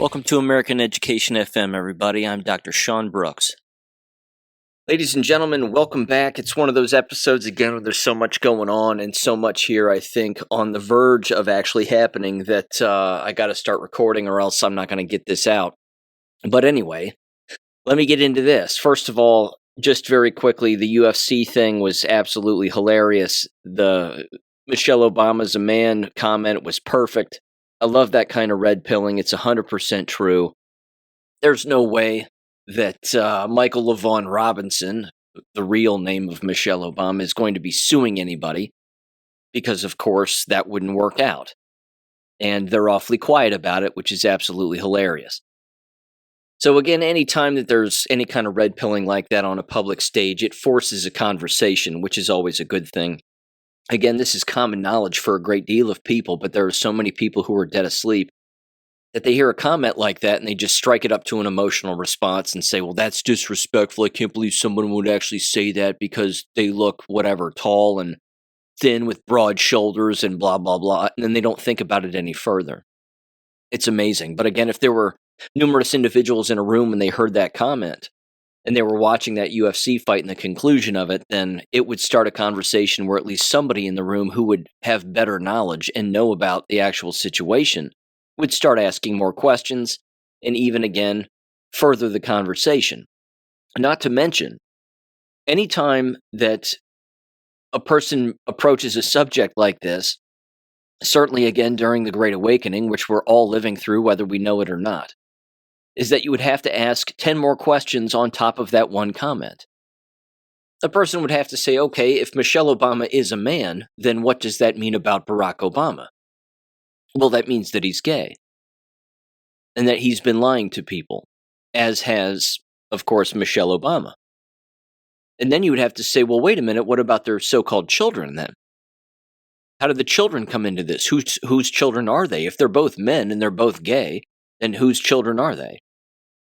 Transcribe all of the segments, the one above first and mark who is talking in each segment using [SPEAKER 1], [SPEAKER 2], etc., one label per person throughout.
[SPEAKER 1] Welcome to American Education FM, everybody. I'm Dr. Sean Brooks. Ladies and gentlemen, welcome back. It's one of those episodes, again, where there's so much going on and so much here, I think, on the verge of actually happening that I got to start recording or else I'm not going to get this out. But anyway, let me get into this. First of all, just very quickly, the UFC thing was absolutely hilarious. The Michelle Obama's a man comment was perfect. I love that kind of red pilling. It's 100% true. There's no way that Michael LaVaughn Robinson, the real name of Michelle Obama, is going to be suing anybody because, of course, that wouldn't work out. And they're awfully quiet about it, which is absolutely hilarious. So again, anytime that there's any kind of red pilling like that on a public stage, it forces a conversation, which is always a good thing. Again, this is common knowledge for a great deal of people, but there are so many people who are dead asleep that they hear a comment like that and they just strike it up to an emotional response and say, well, that's disrespectful. I can't believe someone would actually say that because they look, whatever, tall and thin with broad shoulders and blah, blah, blah. And then they don't think about it any further. It's amazing. But again, if there were numerous individuals in a room and they heard that comment and they were watching that UFC fight and the conclusion of it, then it would start a conversation where at least somebody in the room who would have better knowledge and know about the actual situation would start asking more questions and even, again, further the conversation. Not to mention, anytime that a person approaches a subject like this, certainly, again, during the Great Awakening, which we're all living through whether we know it or not, is that you would have to ask 10 more questions on top of that one comment. The person would have to say, okay, if Michelle Obama is a man, then what does that mean about Barack Obama? Well, that means that he's gay. And that he's been lying to people, as has, of course, Michelle Obama. And then you would have to say, well, wait a minute, what about their so-called children then? How did the children come into this? Whose children are they? If they're both men and they're both gay, then whose children are they?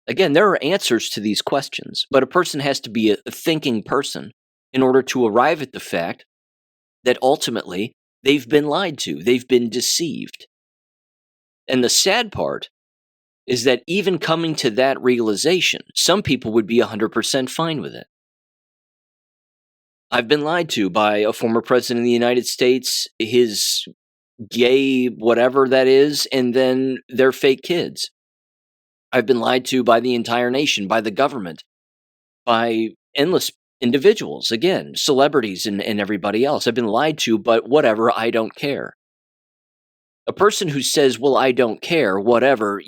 [SPEAKER 1] Again, there are answers to these questions, but a person has to be a thinking person in order to arrive at the fact that ultimately they've been lied to, they've been deceived. And the sad part is that even coming to that realization, some people would be 100% fine with it. I've been lied to by a former president of the United States, his gay whatever that is, and then their fake kids. I've been lied to by the entire nation, by the government, by endless individuals, again, celebrities and everybody else. I've been lied to, but whatever, I don't care. A person who says, well, I don't care, whatever,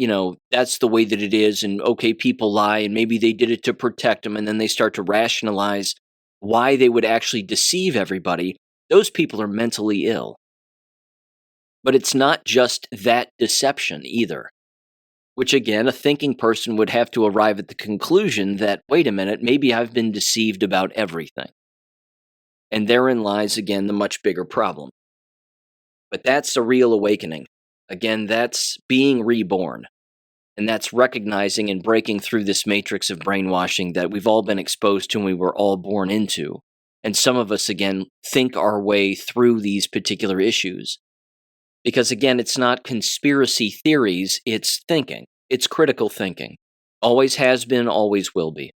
[SPEAKER 1] that's the way that it is, and okay, people lie, and maybe they did it to protect them, and then they start to rationalize why they would actually deceive everybody. Those people are mentally ill. But it's not just that deception either, which again, a thinking person would have to arrive at the conclusion that, wait a minute, maybe I've been deceived about everything. And therein lies, again, the much bigger problem. But that's a real awakening. Again, that's being reborn. And that's recognizing and breaking through this matrix of brainwashing that we've all been exposed to and we were all born into. And some of us, again, think our way through these particular issues. Because again, it's not conspiracy theories, it's thinking. It's critical thinking. Always has been, always will be.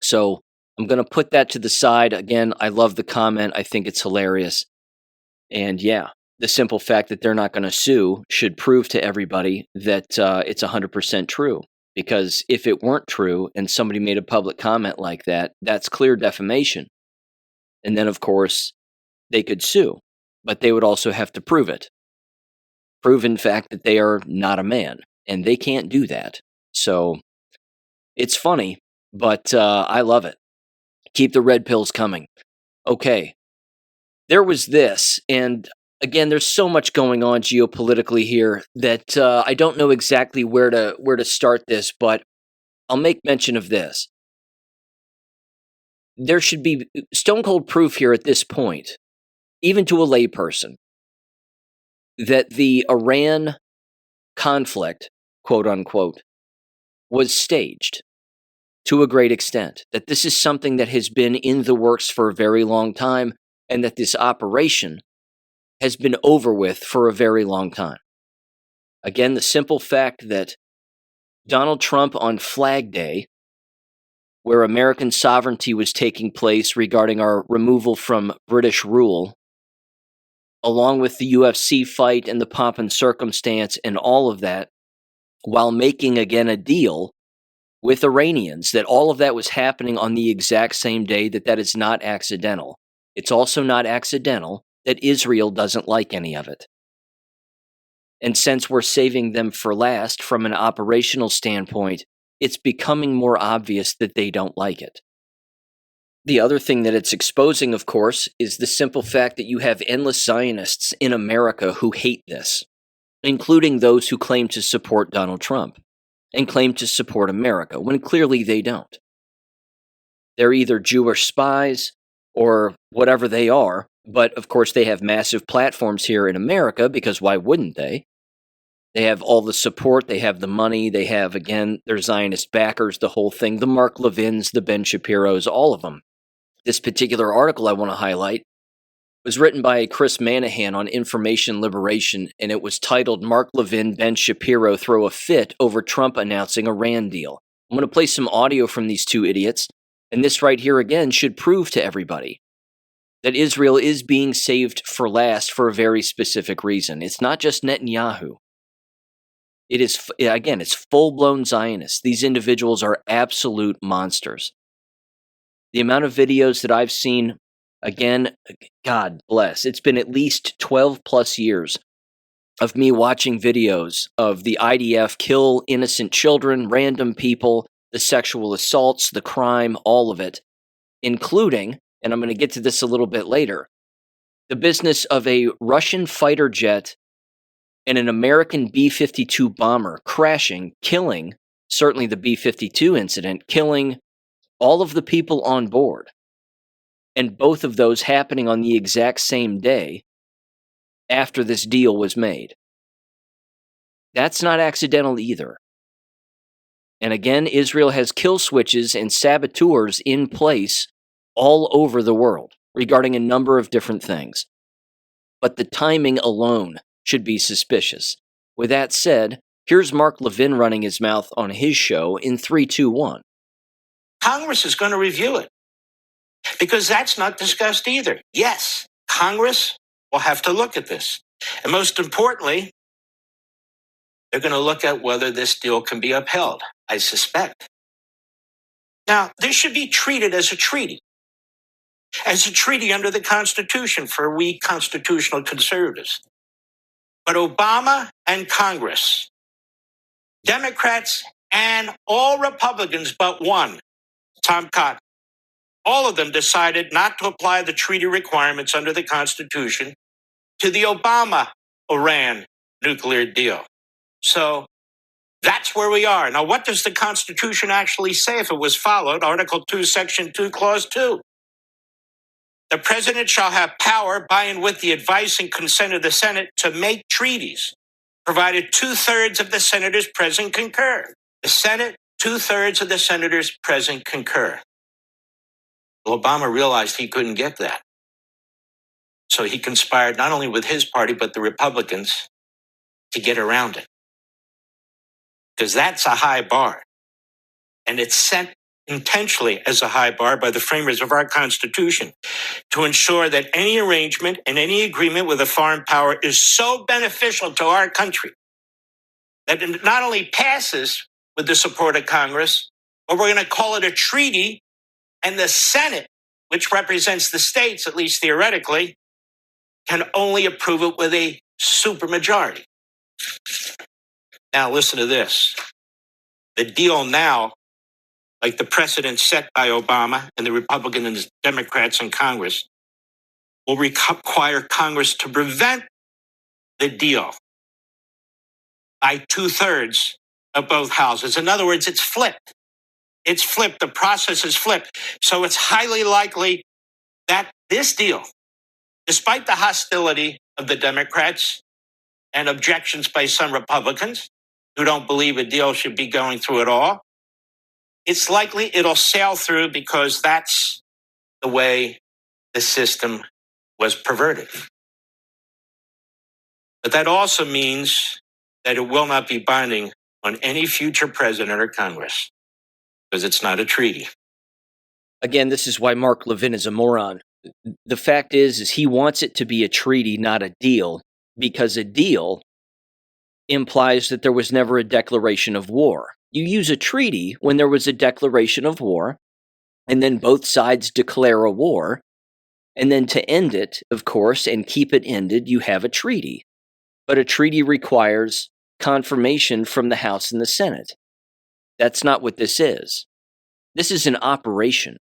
[SPEAKER 1] So I'm going to put that to the side. Again, I love the comment. I think it's hilarious. And yeah, the simple fact that they're not going to sue should prove to everybody that it's 100% true. Because if it weren't true and somebody made a public comment like that, that's clear defamation. And then, of course, they could sue. But they would also have to prove it. Prove, in fact, that they are not a man. And they can't do that. So it's funny, but I love it. Keep the red pills coming. Okay. There was this, and again, there's so much going on geopolitically here that I don't know exactly where to start this, but I'll make mention of this. There should be stone cold proof here at this point, even to a layperson, that the Iran conflict, quote unquote, was staged to a great extent, that this is something that has been in the works for a very long time, and that this operation has been over with for a very long time. Again, the simple fact that Donald Trump on Flag Day, where American sovereignty was taking place regarding our removal from British rule, along with the UFC fight and the pomp and circumstance and all of that, while making again a deal with Iranians, that all of that was happening on the exact same day, that is not accidental. It's also not accidental that Israel doesn't like any of it. And since we're saving them for last from an operational standpoint, it's becoming more obvious that they don't like it. The other thing that it's exposing, of course, is the simple fact that you have endless Zionists in America who hate this, including those who claim to support Donald Trump and claim to support America, when clearly they don't. They're either Jewish spies or whatever they are, but of course they have massive platforms here in America, because why wouldn't they? They have all the support, they have the money, they have, again, their Zionist backers, the whole thing, the Mark Levins, the Ben Shapiros, all of them. This particular article I want to highlight was written by Chris Manahan on Information Liberation, and it was titled, "Mark Levin, Ben Shapiro Throw a Fit Over Trump Announcing Iran Deal." I'm going to play some audio from these two idiots, and this right here again should prove to everybody that Israel is being saved for last for a very specific reason. It's not just Netanyahu. It is, again, it's full-blown Zionists. These individuals are absolute monsters. The amount of videos that I've seen, again, God bless, it's been at least 12 plus years of me watching videos of the IDF kill innocent children, random people, the sexual assaults, the crime, all of it, including, and I'm going to get to this a little bit later, the business of a Russian fighter jet and an American B-52 bomber crashing, killing, certainly the B-52 incident, killing all of the people on board. And both of those happening on the exact same day after this deal was made. That's not accidental either. And again, Israel has kill switches and saboteurs in place all over the world regarding a number of different things. But the timing alone should be suspicious. With that said, here's Mark Levin running his mouth on his show in 3, 2, 1.
[SPEAKER 2] Congress is going to review it, because that's not discussed either. Yes, Congress will have to look at this. And most importantly, they're going to look at whether this deal can be upheld, I suspect. Now, this should be treated as a treaty under the Constitution for we constitutional conservatives. But Obama and Congress, Democrats and all Republicans but one, Tom Cotton, all of them decided not to apply the treaty requirements under the Constitution to the Obama-Iran nuclear deal. So that's where we are. Now, what does the Constitution actually say if it was followed? Article 2, Section 2, Clause 2. The president shall have power by and with the advice and consent of the Senate to make treaties, provided 2/3 of the senators present concur. The Senate, 2/3 of the senators present concur. Well, Obama realized he couldn't get that. So he conspired not only with his party, but the Republicans to get around it. Because that's a high bar. And it's set intentionally as a high bar by the framers of our Constitution to ensure that any arrangement and any agreement with a foreign power is so beneficial to our country that it not only passes with the support of Congress, but we're going to call it a treaty, and the Senate, which represents the states, at least theoretically, can only approve it with a supermajority. Now, listen to this. The deal now, like the precedent set by Obama and the Republicans and Democrats in Congress, will require Congress to prevent the deal by 2/3 of both houses. In other words, it's flipped. It's flipped. The process is flipped. So it's highly likely that this deal, despite the hostility of the Democrats and objections by some Republicans who don't believe a deal should be going through at all, it's likely it'll sail through because that's the way the system was perverted. But that also means that it will not be binding on any future president or Congress because it's not a treaty.
[SPEAKER 1] Again, this is why Mark Levin is a moron. The fact is he wants it to be a treaty, not a deal, because a deal implies that there was never a declaration of war. You use a treaty when there was a declaration of war, and then both sides declare a war, and then to end it, of course, and keep it ended, you have a treaty. But a treaty requires confirmation from the House and the Senate. That's not what this is. This is an operation.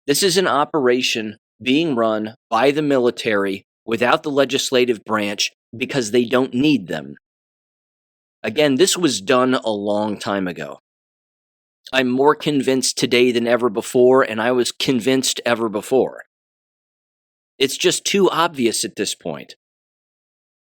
[SPEAKER 1] This is an operation being run by the military without the legislative branch because they don't need them. Again, this was done a long time ago. I'm more convinced today than ever before, and I was convinced ever before. It's just too obvious at this point.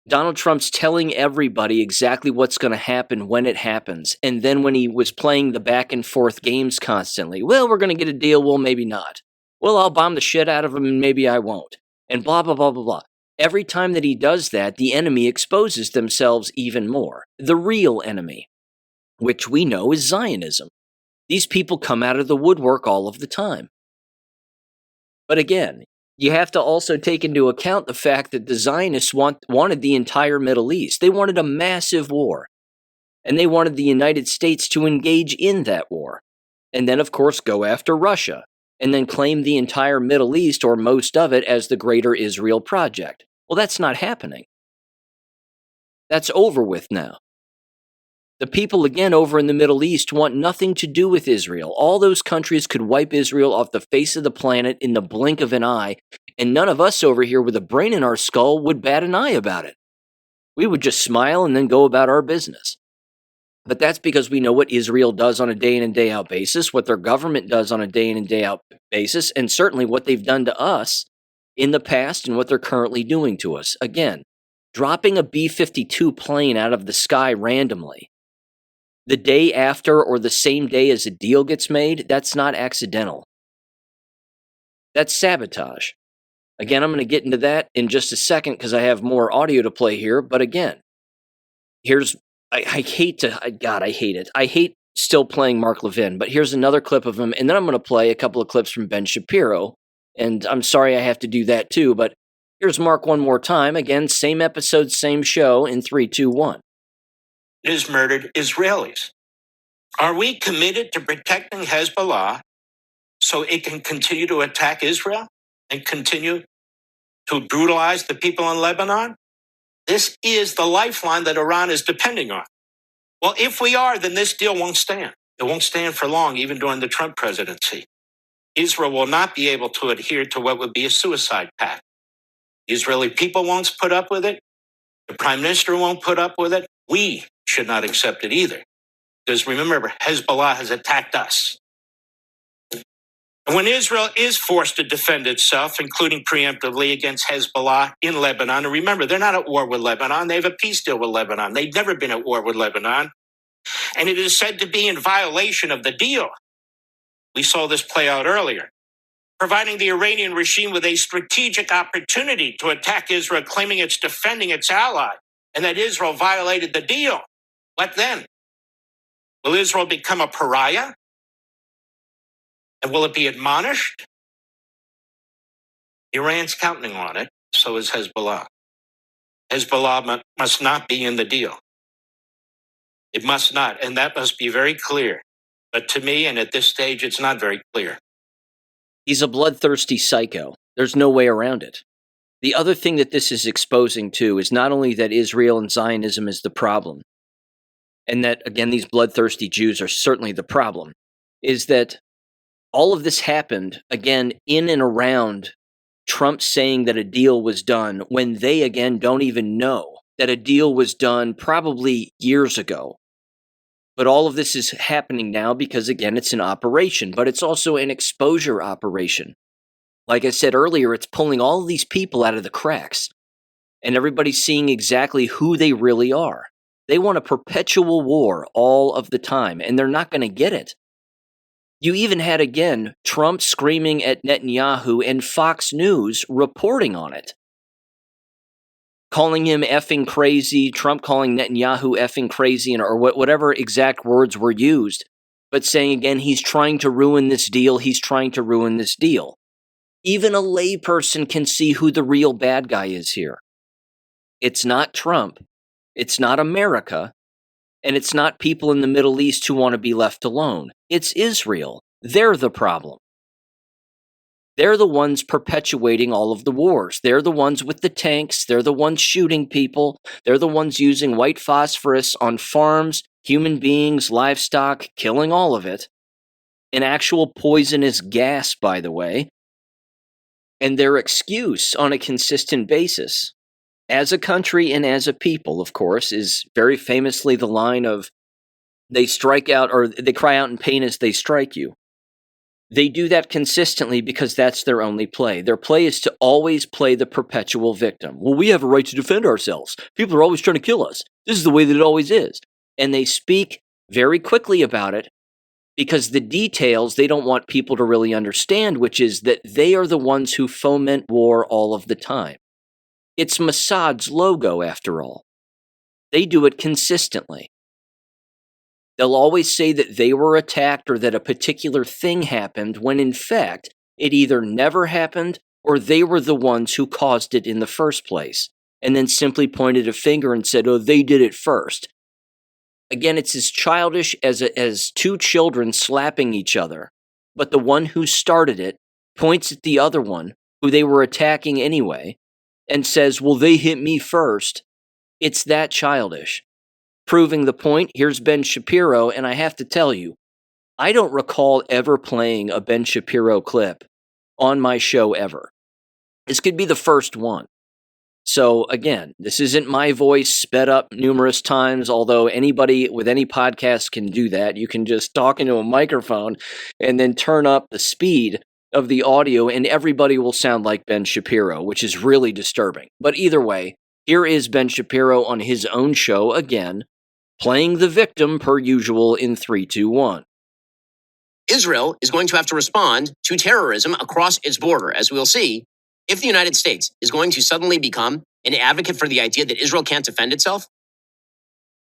[SPEAKER 1] Donald Trump's telling everybody exactly what's going to happen when it happens. And then when he was playing the back and forth games constantly, well, we're going to get a deal, well, maybe not. Well, I'll bomb the shit out of him and maybe I won't. And blah, blah, blah, blah, blah. Every time that he does that, the enemy exposes themselves even more. The real enemy, which we know is Zionism. These people come out of the woodwork all of the time. But again, you have to also take into account the fact that the Zionists wanted the entire Middle East. They wanted a massive war. And they wanted the United States to engage in that war. And then, of course, go after Russia. And then claim the entire Middle East, or most of it, as the Greater Israel Project. Well, that's not happening. That's over with now. The people, again, over in the Middle East want nothing to do with Israel. All those countries could wipe Israel off the face of the planet in the blink of an eye, and none of us over here with a brain in our skull would bat an eye about it. We would just smile and then go about our business. But that's because we know what Israel does on a day-in and day-out basis, what their government does on a day-in and day-out basis, and certainly what they've done to us in the past and what they're currently doing to us. Again, dropping a B-52 plane out of the sky randomly, the day after or the same day as a deal gets made, that's not accidental. That's sabotage. Again, I'm going to get into that in just a second because I have more audio to play here. But again, I hate it. I hate still playing Mark Levin, but here's another clip of him. And then I'm going to play a couple of clips from Ben Shapiro. And I'm sorry I have to do that too, but here's Mark one more time. Again, same episode, same show in 3, 2, 1.
[SPEAKER 2] It has murdered Israelis. Are we committed to protecting Hezbollah so it can continue to attack Israel and continue to brutalize the people in Lebanon? This is the lifeline that Iran is depending on. Well, if we are, then this deal won't stand. It won't stand for long, even during the Trump presidency. Israel will not be able to adhere to what would be a suicide pact. The Israeli people won't put up with it. The prime minister won't put up with it. We should not accept it either. Because remember, Hezbollah has attacked us. And when Israel is forced to defend itself, including preemptively against Hezbollah in Lebanon, and remember, they're not at war with Lebanon. They have a peace deal with Lebanon. They've never been at war with Lebanon. And it is said to be in violation of the deal. We saw this play out earlier, providing the Iranian regime with a strategic opportunity to attack Israel, claiming it's defending its ally, and that Israel violated the deal. What then? Will Israel become a pariah? And will it be admonished? Iran's counting on it, so is Hezbollah. Hezbollah must not be in the deal. It must not, and that must be very clear. But to me, and at this stage, it's not very clear.
[SPEAKER 1] He's a bloodthirsty psycho. There's no way around it. The other thing that this is exposing too is not only that Israel and Zionism is the problem, and that, again, these bloodthirsty Jews are certainly the problem, is that all of this happened, again, in and around Trump saying that a deal was done when they, again, don't even know that a deal was done probably years ago. But all of this is happening now because, again, it's an operation, but it's also an exposure operation. Like I said earlier, it's pulling all of these people out of the cracks, and everybody's seeing exactly who they really are. They want a perpetual war all of the time, and they're not going to get it. You even had, again, Trump screaming at Netanyahu and Fox News reporting on it. calling him effing crazy, Trump calling Netanyahu effing crazy, or whatever exact words were used, but saying again, he's trying to ruin this deal, he's trying to ruin this deal. Even a layperson can see who the real bad guy is here. It's not Trump, it's not America, and it's not people in the Middle East who want to be left alone. It's Israel. They're the problem. They're the ones perpetuating all of the wars. They're the ones with the tanks. They're the ones shooting people. They're the ones using white phosphorus on farms, human beings, livestock, killing all of it. An actual poisonous gas, by the way. And their excuse on a consistent basis, as a country and as a people, of course, is very famously the line of, they strike out, or they cry out in pain as they strike you. They do that consistently because that's their only play. Their play is to always play the perpetual victim. Well, we have a right to defend ourselves. People are always trying to kill us. This is the way that it always is. And they speak very quickly about it because the details they don't want people to really understand, which is that they are the ones who foment war all of the time. It's Mossad's logo, after all. They do it consistently. They'll always say that they were attacked or that a particular thing happened when in fact it either never happened or they were the ones who caused it in the first place, and then simply pointed a finger and said, oh, they did it first. Again, it's as childish as two children slapping each other, but the one who started it points at the other one, who they were attacking anyway, and says, well, they hit me first. It's that childish. Proving the point, here's Ben Shapiro, and I have to tell you, I don't recall ever playing a Ben Shapiro clip on my show ever. This could be the first one. So again, this isn't my voice sped up numerous times, although anybody with any podcast can do that. You can just talk into a microphone and then turn up the speed of the audio and everybody will sound like Ben Shapiro, which is really disturbing. But either way, here is Ben Shapiro on his own show again, playing the victim per usual in 3, 2, 1.
[SPEAKER 3] Israel is going to have to respond to terrorism across its border, as we'll see. If the United States is going to suddenly become an advocate for the idea that Israel can't defend itself,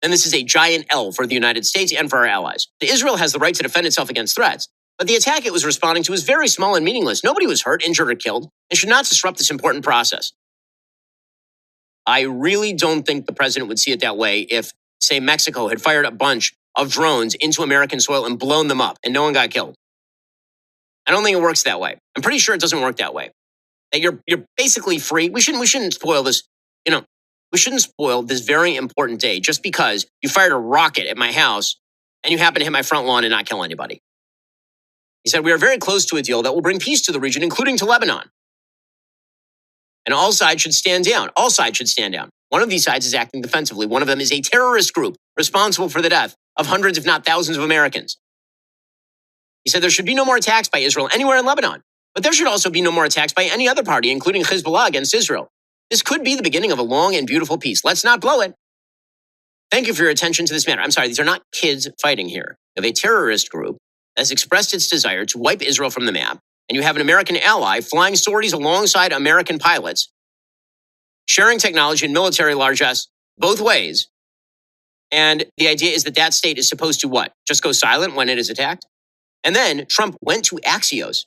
[SPEAKER 3] then this is a giant L for the United States and for our allies. Israel has the right to defend itself against threats, but the attack it was responding to was very small and meaningless. Nobody was hurt, injured, or killed, and should not disrupt this important process. I really don't think the president would see it that way if, say, Mexico had fired a bunch of drones into American soil and blown them up and no one got killed. I don't think it works that way. I'm pretty sure it doesn't work that way. That you're basically free. We shouldn't spoil this, we shouldn't spoil this very important day just because you fired a rocket at my house and you happen to hit my front lawn and not kill anybody. He said, we are very close to a deal that will bring peace to the region, including to Lebanon. And all sides should stand down. All sides should stand down. One of these sides is acting defensively. One of them is a terrorist group responsible for the death of hundreds, if not thousands, of Americans. He said there should be no more attacks by Israel anywhere in Lebanon, but there should also be no more attacks by any other party, including Hezbollah, against Israel. This could be the beginning of a long and beautiful peace. Let's not blow it. Thank you for your attention to this matter. I'm sorry, these are not kids fighting here. You have a terrorist group that has expressed its desire to wipe Israel from the map, and you have an American ally flying sorties alongside American pilots, sharing technology and military largesse both ways. And the idea is that that state is supposed to what? Just go silent when it is attacked? And then Trump went to Axios.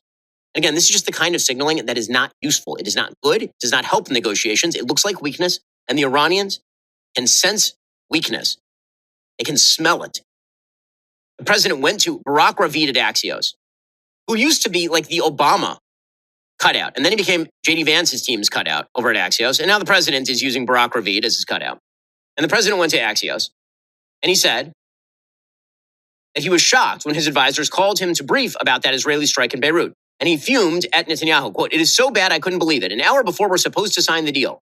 [SPEAKER 3] And again, this is just the kind of signaling that is not useful. It is not good. It does not help negotiations. It looks like weakness. And the Iranians can sense weakness. They can smell it. The president went to Barack Ravid at Axios, who used to be like the Obama cutout. And then he became J.D. Vance's team's cutout over at Axios. And now the president is using Barack Ravid as his cutout. And the president went to Axios and he said that he was shocked when his advisors called him to brief about that Israeli strike in Beirut. And he fumed at Netanyahu, quote, it is so bad I couldn't believe it. An hour before we're supposed to sign the deal.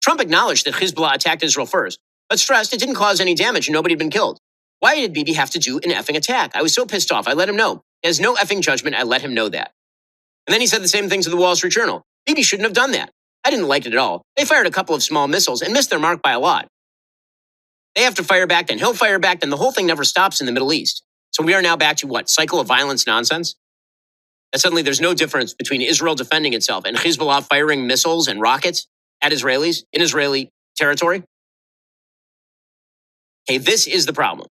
[SPEAKER 3] Trump acknowledged that Hezbollah attacked Israel first, but stressed it didn't cause any damage and nobody had been killed. Why did Bibi have to do an effing attack? I was so pissed off. I let him know. He has no effing judgment. I let him know that. And then he said the same thing to the Wall Street Journal. Bibi shouldn't have done that. I didn't like it at all. They fired a couple of small missiles and missed their mark by a lot. They have to fire back, then he'll fire back, then the whole thing never stops in the Middle East. So we are now back to what? Cycle of violence nonsense? That suddenly there's no difference between Israel defending itself and Hezbollah firing missiles and rockets? at Israelis in Israeli territory? Okay, this is the problem.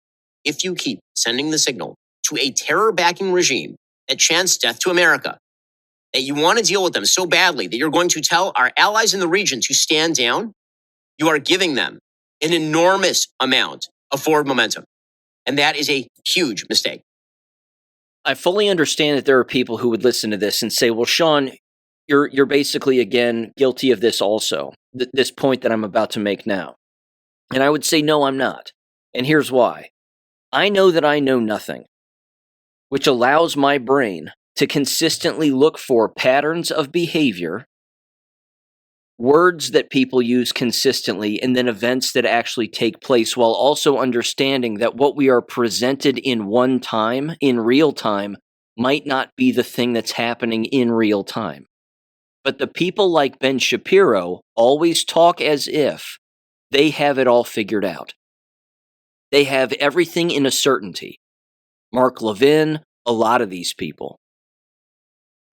[SPEAKER 3] If you keep sending the signal to a terror-backing regime that chants death to America, that you want to deal with them so badly that you're going to tell our allies in the region to stand down, you are giving them an enormous amount of forward momentum. And that is a huge mistake.
[SPEAKER 1] I fully understand that there are people who would listen to this and say, well, Sean, you're basically, again, guilty of this also, this point that I'm about to make now. And I would say, no, I'm not. And here's why. I know that I know nothing, which allows my brain to consistently look for patterns of behavior, words that people use consistently, and then events that actually take place, while also understanding that what we are presented in one time, in real time, might not be the thing that's happening in real time. But the people like Ben Shapiro always talk as if they have it all figured out. They have everything in a certainty. Mark Levin, a lot of these people.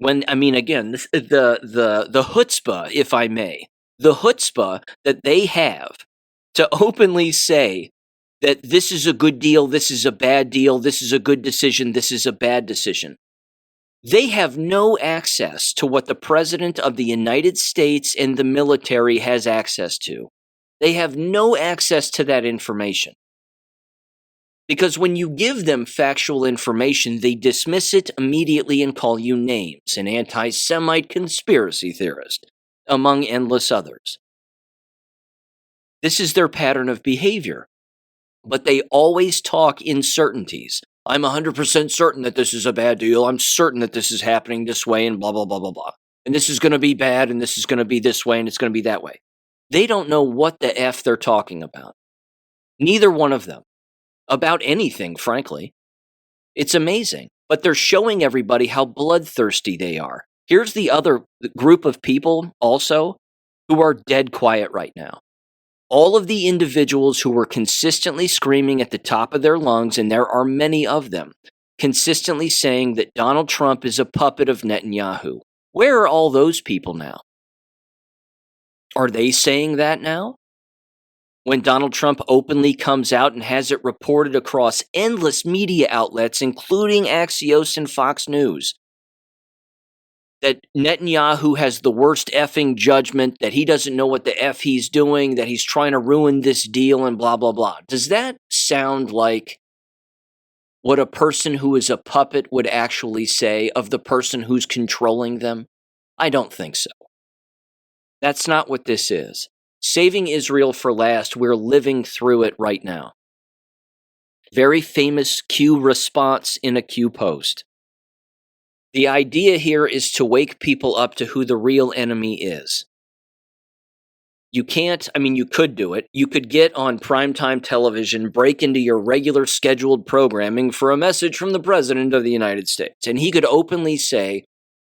[SPEAKER 1] Again, the chutzpah, if I may, the chutzpah that they have to openly say that this is a good deal, this is a bad deal, this is a good decision, this is a bad decision. They have no access to what the President of the United States and the military has access to. They have no access to that information. Because when you give them factual information, they dismiss it immediately and call you names, an anti-Semite conspiracy theorist, among endless others. This is their pattern of behavior. But they always talk in certainties. I'm 100% certain that this is a bad deal. I'm certain that this is happening this way and blah, blah, blah, blah, blah. And this is going to be bad and this is going to be this way and it's going to be that way. They don't know what the F they're talking about. Neither one of them. About anything, frankly. It's amazing. But they're showing everybody how bloodthirsty they are. Here's the other group of people also who are dead quiet right now. All of the individuals who were consistently screaming at the top of their lungs, and there are many of them, consistently saying that Donald Trump is a puppet of Netanyahu. Where are all those people now? Are they saying that now? When Donald Trump openly comes out and has it reported across endless media outlets, including Axios and Fox News, that Netanyahu has the worst effing judgment, that he doesn't know what the F he's doing, that he's trying to ruin this deal and blah, blah, blah. Does that sound like what a person who is a puppet would actually say of the person who's controlling them? I don't think so. That's not what this is. Saving Israel for last, we're living through it right now. Very famous Q response in a Q post. The idea here is to wake people up to who the real enemy is. You could do it. You could get on primetime television, break into your regular scheduled programming for a message from the President of the United States, and he could openly say,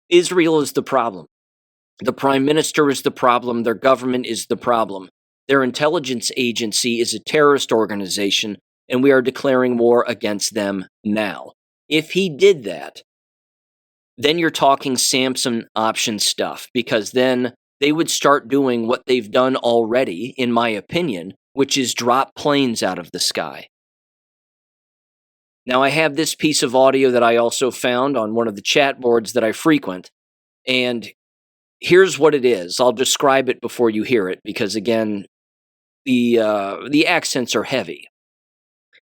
[SPEAKER 1] Israel is the problem. The Prime Minister is the problem. Their government is the problem. Their intelligence agency is a terrorist organization, and we are declaring war against them now. If he did that, then you're talking Samson option stuff, because then they would start doing what they've done already, in my opinion, which is drop planes out of the sky. Now, I have this piece of audio that I also found on one of the chat boards that I frequent, and here's what it is. I'll describe it before you hear it, because again, the accents are heavy.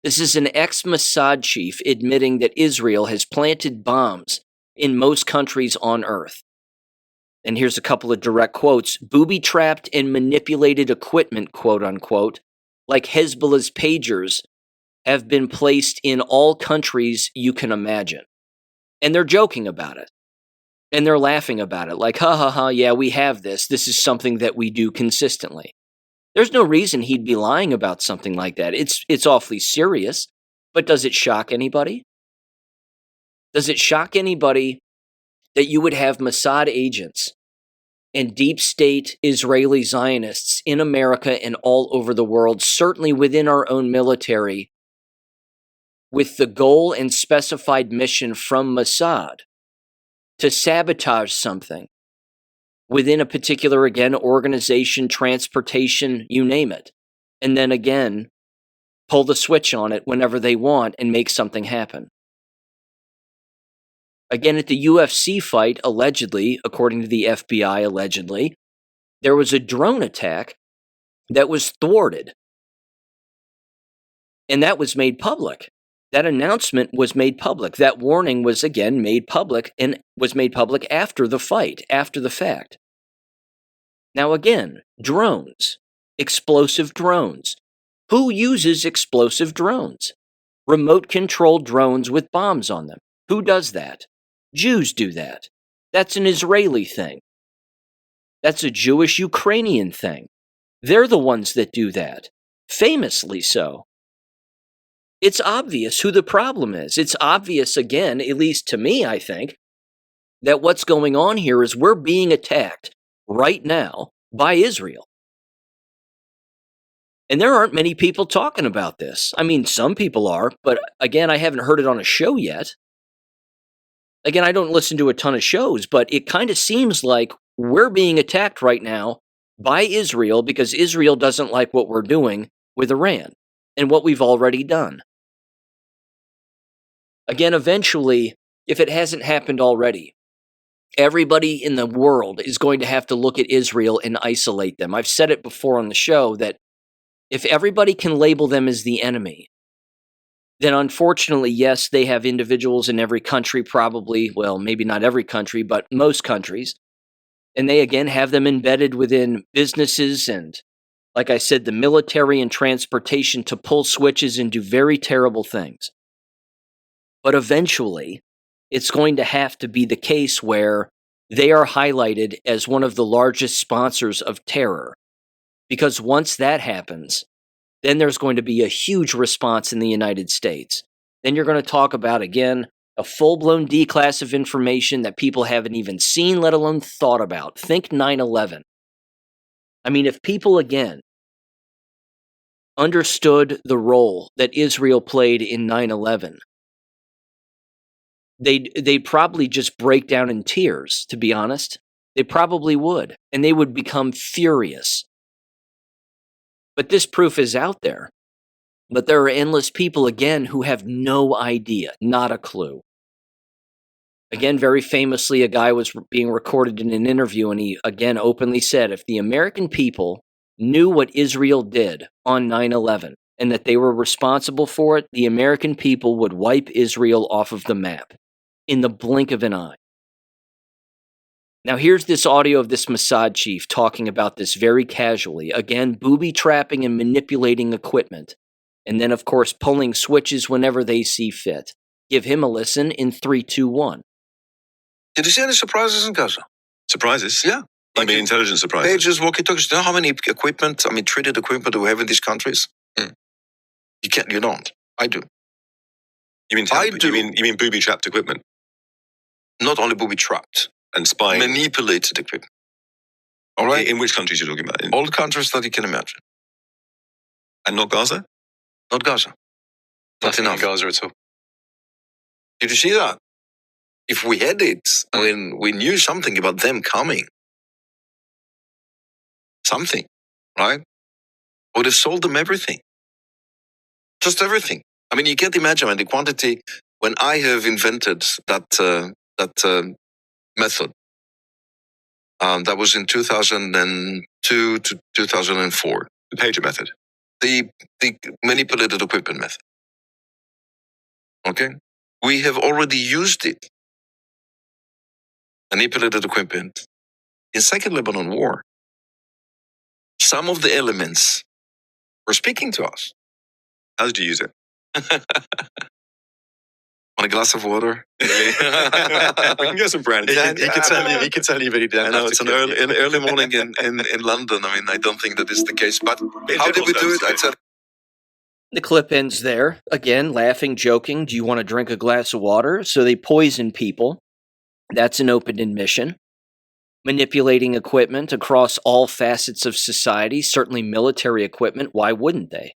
[SPEAKER 1] This is an ex-Mossad chief admitting that Israel has planted bombs in most countries on Earth. And here's a couple of direct quotes. Booby-trapped and manipulated equipment, quote-unquote, like Hezbollah's pagers, have been placed in all countries you can imagine. And they're joking about it. And they're laughing about it, like, ha ha ha, yeah, we have this. This is something that we do consistently. There's no reason he'd be lying about something like that. It's awfully serious, but does it shock anybody? Does it shock anybody that you would have Mossad agents and deep state Israeli Zionists in America and all over the world, certainly within our own military, with the goal and specified mission from Mossad to sabotage something within a particular, again, organization, transportation, you name it. And then again, pull the switch on it whenever they want and make something happen. Again, at the UFC fight, allegedly, according to the FBI, allegedly, there was a drone attack that was thwarted. And that was made public. That announcement was made public. That warning was, again, made public, and was made public after the fight, after the fact. Now, again, drones, explosive drones. Who uses explosive drones? Remote-controlled drones with bombs on them. Who does that? Jews do that. That's an Israeli thing. That's a Jewish-Ukrainian thing. They're the ones that do that. Famously so. It's obvious who the problem is. It's obvious, again, at least to me, I think, that what's going on here is we're being attacked right now by Israel. And there aren't many people talking about this. I mean, some people are, but again, I haven't heard it on a show yet. Again, I don't listen to a ton of shows, but it kind of seems like we're being attacked right now by Israel because Israel doesn't like what we're doing with Iran and what we've already done. Again, eventually, if it hasn't happened already, everybody in the world is going to have to look at Israel and isolate them. I've said it before on the show that if everybody can label them as the enemy, then unfortunately, yes, they have individuals in every country, probably, well, maybe not every country, but most countries. And they, again, have them embedded within businesses and, like I said, the military and transportation to pull switches and do very terrible things. But eventually, it's going to have to be the case where they are highlighted as one of the largest sponsors of terror. Because once that happens, then there's going to be a huge response in the United States. Then you're going to talk about, again, a full-blown declass of information that people haven't even seen, let alone thought about. Think 9/11. I mean, if people, again, understood the role that Israel played in 9/11, they'd probably just break down in tears, to be honest. They probably would, and they would become furious. But this proof is out there. But there are endless people, again, who have no idea, not a clue. Again, very famously, a guy was being recorded in an interview, and he, again, openly said, if the American people knew what Israel did on 9/11 and that they were responsible for it, the American people would wipe Israel off of the map in the blink of an eye. Now, here's this audio of this Mossad chief talking about this very casually. Again, booby-trapping and manipulating equipment. And then, of course, pulling switches whenever they see fit. Give him a listen in 3, 2, 1.
[SPEAKER 4] Did you see any surprises in Gaza?
[SPEAKER 5] Surprises?
[SPEAKER 4] Yeah.
[SPEAKER 5] I mean, intelligence surprises.
[SPEAKER 4] Pages, walkie-talkies. Do you know how many treated equipment do we have in these countries? You don't. I do.
[SPEAKER 5] You mean you mean booby-trapped equipment?
[SPEAKER 4] Not only booby-trapped.
[SPEAKER 5] And spying.
[SPEAKER 4] Manipulated equipment. All right?
[SPEAKER 5] In which countries are you talking about? In
[SPEAKER 4] all countries that you can imagine.
[SPEAKER 5] And not Gaza?
[SPEAKER 4] Not Gaza.
[SPEAKER 5] Not enough. Gaza at all.
[SPEAKER 4] Did you see that? If we had it, when we knew something about them coming, something, right? Would have sold them everything. Just everything. I mean, you can't imagine the quantity. When I have invented that method, that was in 2002 to 2004.
[SPEAKER 5] The pager method.
[SPEAKER 4] The manipulated equipment method. Okay? We have already used it. Manipulated equipment. In Second Lebanon War, some of the elements were speaking to us.
[SPEAKER 5] How did you use it?
[SPEAKER 4] On a glass of water.
[SPEAKER 5] We can get some brandy. He can tell you, but he didn't.
[SPEAKER 4] I know it's an early morning in London. I mean, I don't think that is the case. But how did we do it? I tell you.
[SPEAKER 1] The clip ends there. Again, laughing, joking. Do you want to drink a glass of water? So they poison people. That's an open admission. Manipulating equipment across all facets of society, certainly military equipment. Why wouldn't they?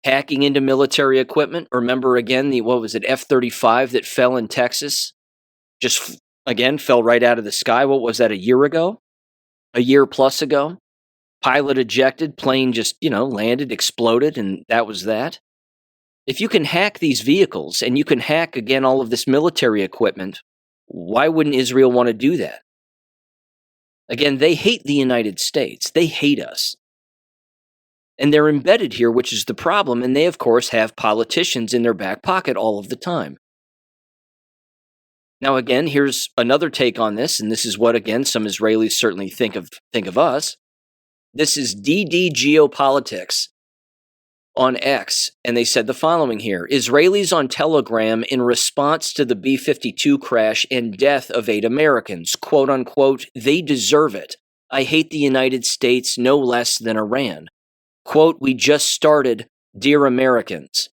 [SPEAKER 1] Hacking into military equipment. Remember again, the F-35 that fell in Texas? Just again, fell right out of the sky. What was that, a year ago? A year plus ago? Pilot ejected, plane just, landed, exploded, and that was that. If you can hack these vehicles and you can hack, again, all of this military equipment, why wouldn't Israel want to do that? Again, they hate the United States. They hate us. And they're embedded here, which is the problem. And they, of course, have politicians in their back pocket all of the time. Now, again, here's another take on this. And this is what, again, some Israelis certainly think of us. This is DD Geopolitics on X. And they said the following here. Israelis on Telegram in response to the B-52 crash and death of 8 Americans. Quote, unquote, they deserve it. I hate the United States no less than Iran. Quote, we just started, dear Americans.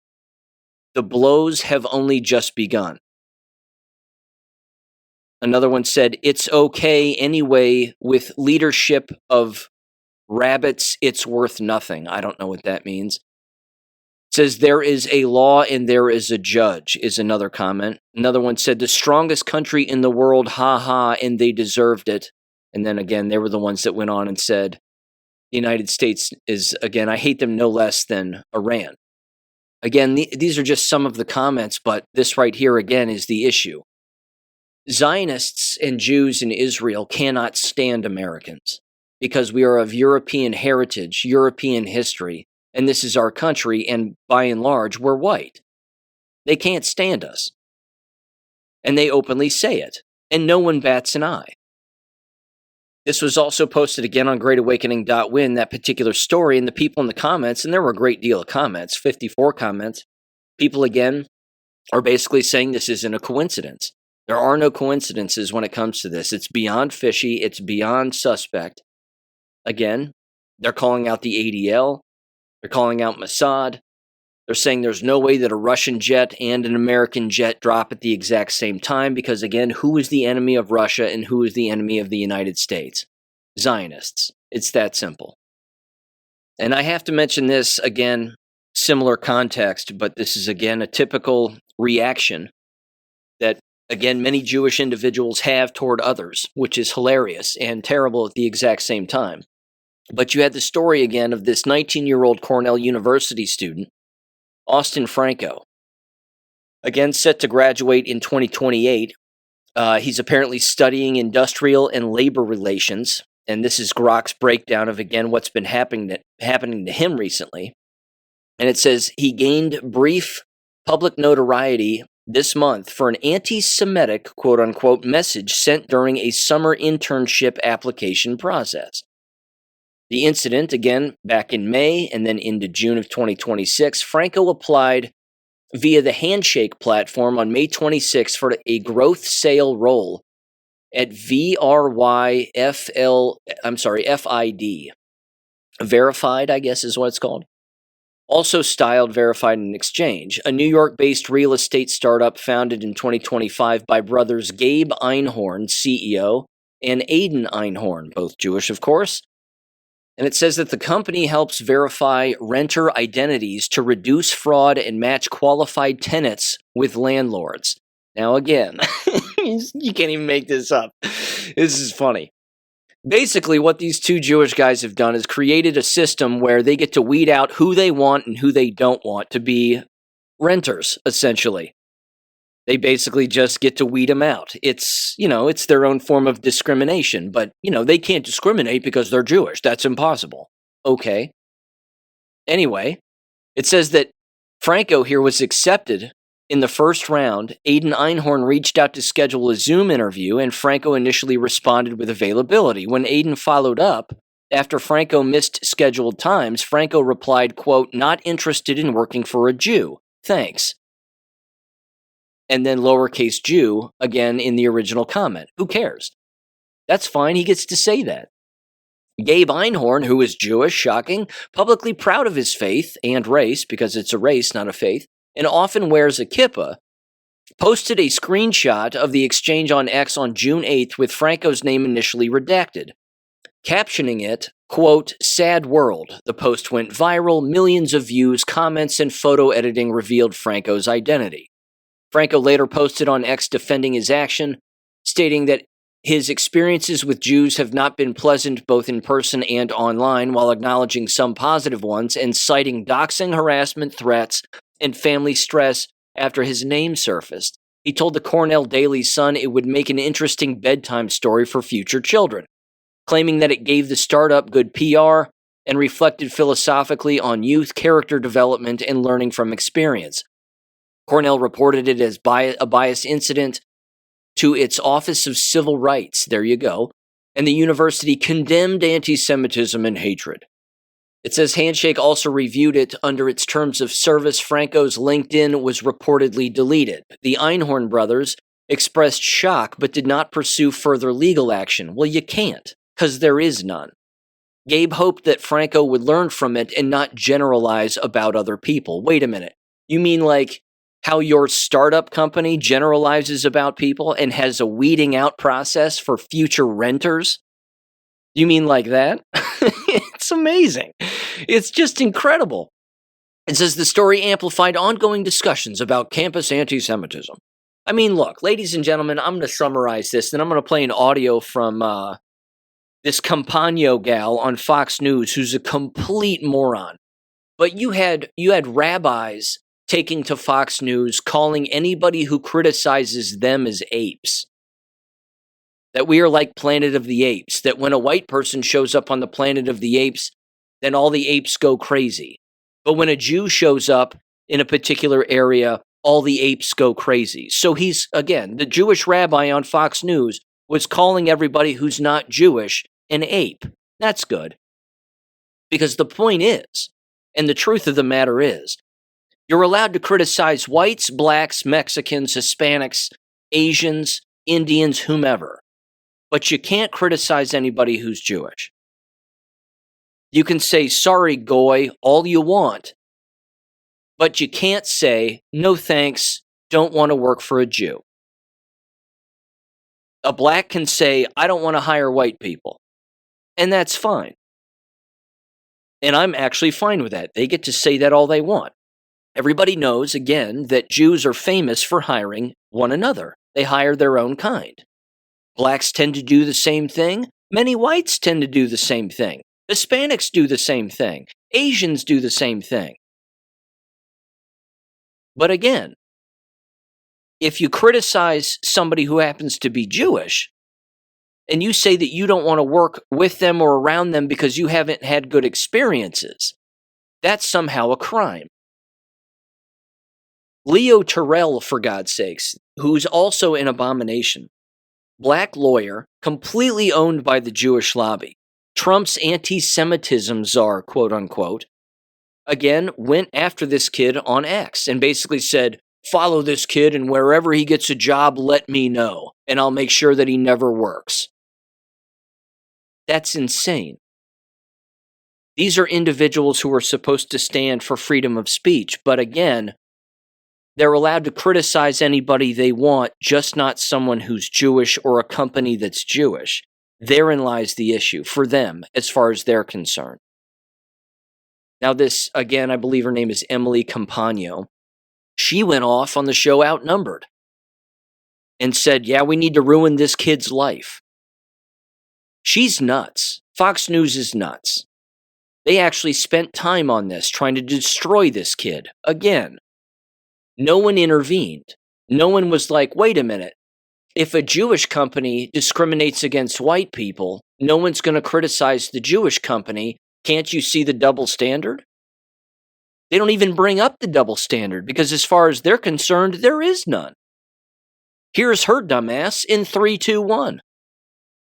[SPEAKER 1] The blows have only just begun. Another one said, it's okay anyway with leadership of rabbits, it's worth nothing. I don't know what that means. It says, there is a law and there is a judge, is another comment. Another one said, the strongest country in the world, ha, and they deserved it. And then again, they were the ones that went on and said, the United States is, again, I hate them no less than Iran. Again, these are just some of the comments, but this right here, again, is the issue. Zionists and Jews in Israel cannot stand Americans because we are of European heritage, European history, and this is our country, and by and large, we're white. They can't stand us. And they openly say it, and no one bats an eye. This was also posted again on greatawakening.win, that particular story, and the people in the comments, and there were a great deal of comments, 54 comments. People, again, are basically saying this isn't a coincidence. There are no coincidences when it comes to this. It's beyond fishy. It's beyond suspect. Again, they're calling out the ADL. They're calling out Mossad. They're saying there's no way that a Russian jet and an American jet drop at the exact same time because, again, who is the enemy of Russia and who is the enemy of the United States? Zionists. It's that simple. And I have to mention this, again, similar context, but this is, again, a typical reaction that, again, many Jewish individuals have toward others, which is hilarious and terrible at the exact same time. But you had the story, again, of this 19-year-old Cornell University student, Austin Franco, again, set to graduate in 2028. He's apparently studying industrial and labor relations, and this is Grok's breakdown of, again, what's been happening to him recently. And it says he gained brief public notoriety this month for an anti-Semitic, quote-unquote, message sent during a summer internship application process. The incident, again, back in May and then into June of 2026, Franco applied via the Handshake platform on May 26 for a growth sale role at FID. Verified, I guess is what it's called. Also styled Verified in Exchange, a New York-based real estate startup founded in 2025 by brothers Gabe Einhorn, CEO, and Aiden Einhorn, both Jewish, of course. And it says that the company helps verify renter identities to reduce fraud and match qualified tenants with landlords. Now, again, you can't even make this up. This is funny. Basically, what these two Jewish guys have done is created a system where they get to weed out who they want and who they don't want to be renters, essentially. They basically just get to weed them out. It's their own form of discrimination, but, they can't discriminate because they're Jewish. That's impossible. Okay. Anyway, it says that Franco here was accepted in the first round. Aiden Einhorn reached out to schedule a Zoom interview, and Franco initially responded with availability. When Aiden followed up, after Franco missed scheduled times, Franco replied, quote, not interested in working for a Jew. Thanks. And then lowercase Jew, again, in the original comment. Who cares? That's fine. He gets to say that. Gabe Einhorn, who is Jewish, shocking, publicly proud of his faith and race, because it's a race, not a faith, and often wears a kippah, posted a screenshot of the exchange on X on June 8th with Franco's name initially redacted, captioning it, quote, sad world. The post went viral, millions of views, comments, and photo editing revealed Franco's identity. Franco later posted on X defending his action, stating that his experiences with Jews have not been pleasant both in person and online, while acknowledging some positive ones and citing doxing, harassment, threats, and family stress after his name surfaced. He told the Cornell Daily Sun it would make an interesting bedtime story for future children, claiming that it gave the startup good PR and reflected philosophically on youth character development and learning from experience. Cornell reported it as a bias incident to its Office of Civil Rights, there you go, and the university condemned anti-Semitism and hatred. It says Handshake also reviewed it under its terms of service. Franco's LinkedIn was reportedly deleted. The Einhorn brothers expressed shock but did not pursue further legal action. Well, you can't, because there is none. Gabe hoped that Franco would learn from it and not generalize about other people. Wait a minute. You mean like how your startup company generalizes about people and has a weeding out process for future renters? You mean like that? It's amazing. It's just incredible. It says the story amplified ongoing discussions about campus anti-Semitism. I mean, look, ladies and gentlemen, I'm going to summarize this, and I'm going to play an audio from this Campagno gal on Fox News who's a complete moron. But you had rabbis taking to Fox News, calling anybody who criticizes them as apes. That we are like Planet of the Apes. That when a white person shows up on the Planet of the Apes, then all the apes go crazy. But when a Jew shows up in a particular area, all the apes go crazy. So he's, again, the Jewish rabbi on Fox News was calling everybody who's not Jewish an ape. That's good. Because the point is, and the truth of the matter is, you're allowed to criticize whites, blacks, Mexicans, Hispanics, Asians, Indians, whomever. But you can't criticize anybody who's Jewish. You can say, sorry, goy, all you want. But you can't say, no thanks, don't want to work for a Jew. A black can say, I don't want to hire white people. And that's fine. And I'm actually fine with that. They get to say that all they want. Everybody knows, again, that Jews are famous for hiring one another. They hire their own kind. Blacks tend to do the same thing. Many whites tend to do the same thing. Hispanics do the same thing. Asians do the same thing. But again, if you criticize somebody who happens to be Jewish, and you say that you don't want to work with them or around them because you haven't had good experiences, that's somehow a crime. Leo Terrell, for God's sakes, who's also an abomination, black lawyer, completely owned by the Jewish lobby, Trump's anti-Semitism czar, quote unquote, again, went after this kid on X and basically said, follow this kid and wherever he gets a job, let me know, and I'll make sure that he never works. That's insane. These are individuals who are supposed to stand for freedom of speech, but again, they're allowed to criticize anybody they want, just not someone who's Jewish or a company that's Jewish. Therein lies the issue for them, as far as they're concerned. Now this, again, I believe her name is Emily Campagno. She went off on the show Outnumbered and said, yeah, we need to ruin this kid's life. She's nuts. Fox News is nuts. They actually spent time on this, trying to destroy this kid. Again, no one intervened. No one was like, wait a minute. If a Jewish company discriminates against white people, no one's going to criticize the Jewish company. Can't you see the double standard? They don't even bring up the double standard because as far as they're concerned, there is none. Here's her dumbass in 3, 2, 1.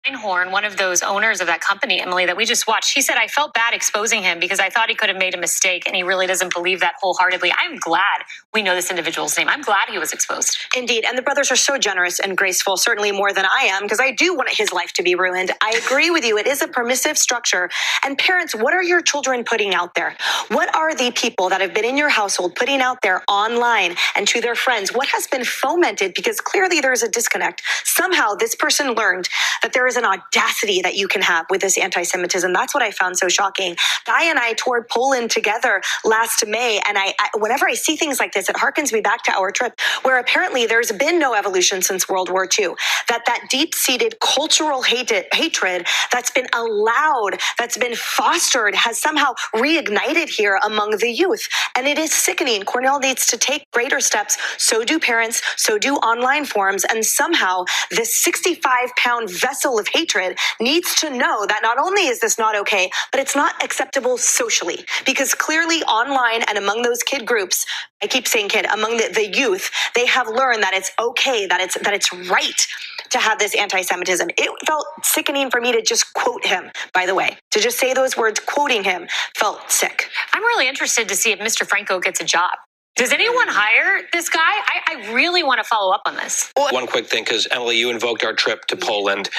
[SPEAKER 6] Einhorn, one of those owners of that company, Emily, that we just watched, he said, I felt bad exposing him because I thought he could have made a mistake, and he really doesn't believe that wholeheartedly. I'm glad we know this individual's name. I'm glad he was exposed.
[SPEAKER 7] Indeed, and the brothers are so generous and graceful, certainly more than I am, because I do want his life to be ruined. I agree with you. It is a permissive structure. And parents, what are your children putting out there? What are the people that have been in your household putting out there online and to their friends? What has been fomented? Because clearly there is a disconnect. Somehow this person learned that there is an audacity that you can have with this anti-Semitism. That's what I found so shocking. Guy and I toured Poland together last May, and I whenever I see things like this, it harkens me back to our trip, where apparently there's been no evolution since World War II. That deep-seated cultural hatred that's been allowed, that's been fostered, has somehow reignited here among the youth. And it is sickening. Cornell needs to take greater steps. So do parents, so do online forums. And somehow this 65-pound vessel of hatred needs to know that not only is this not okay, but it's not acceptable socially. Because clearly online and among those kid groups, I keep saying kid, among the youth, they have learned that it's okay, that it's right to have this anti-Semitism. It felt sickening for me to just quote him, by the way. To just say those words, quoting him, felt sick.
[SPEAKER 6] I'm really interested to see if Mr. Franco gets a job. Does anyone hire this guy? I really want to follow up on this.
[SPEAKER 8] One quick thing, because Emily, you invoked our trip to Poland.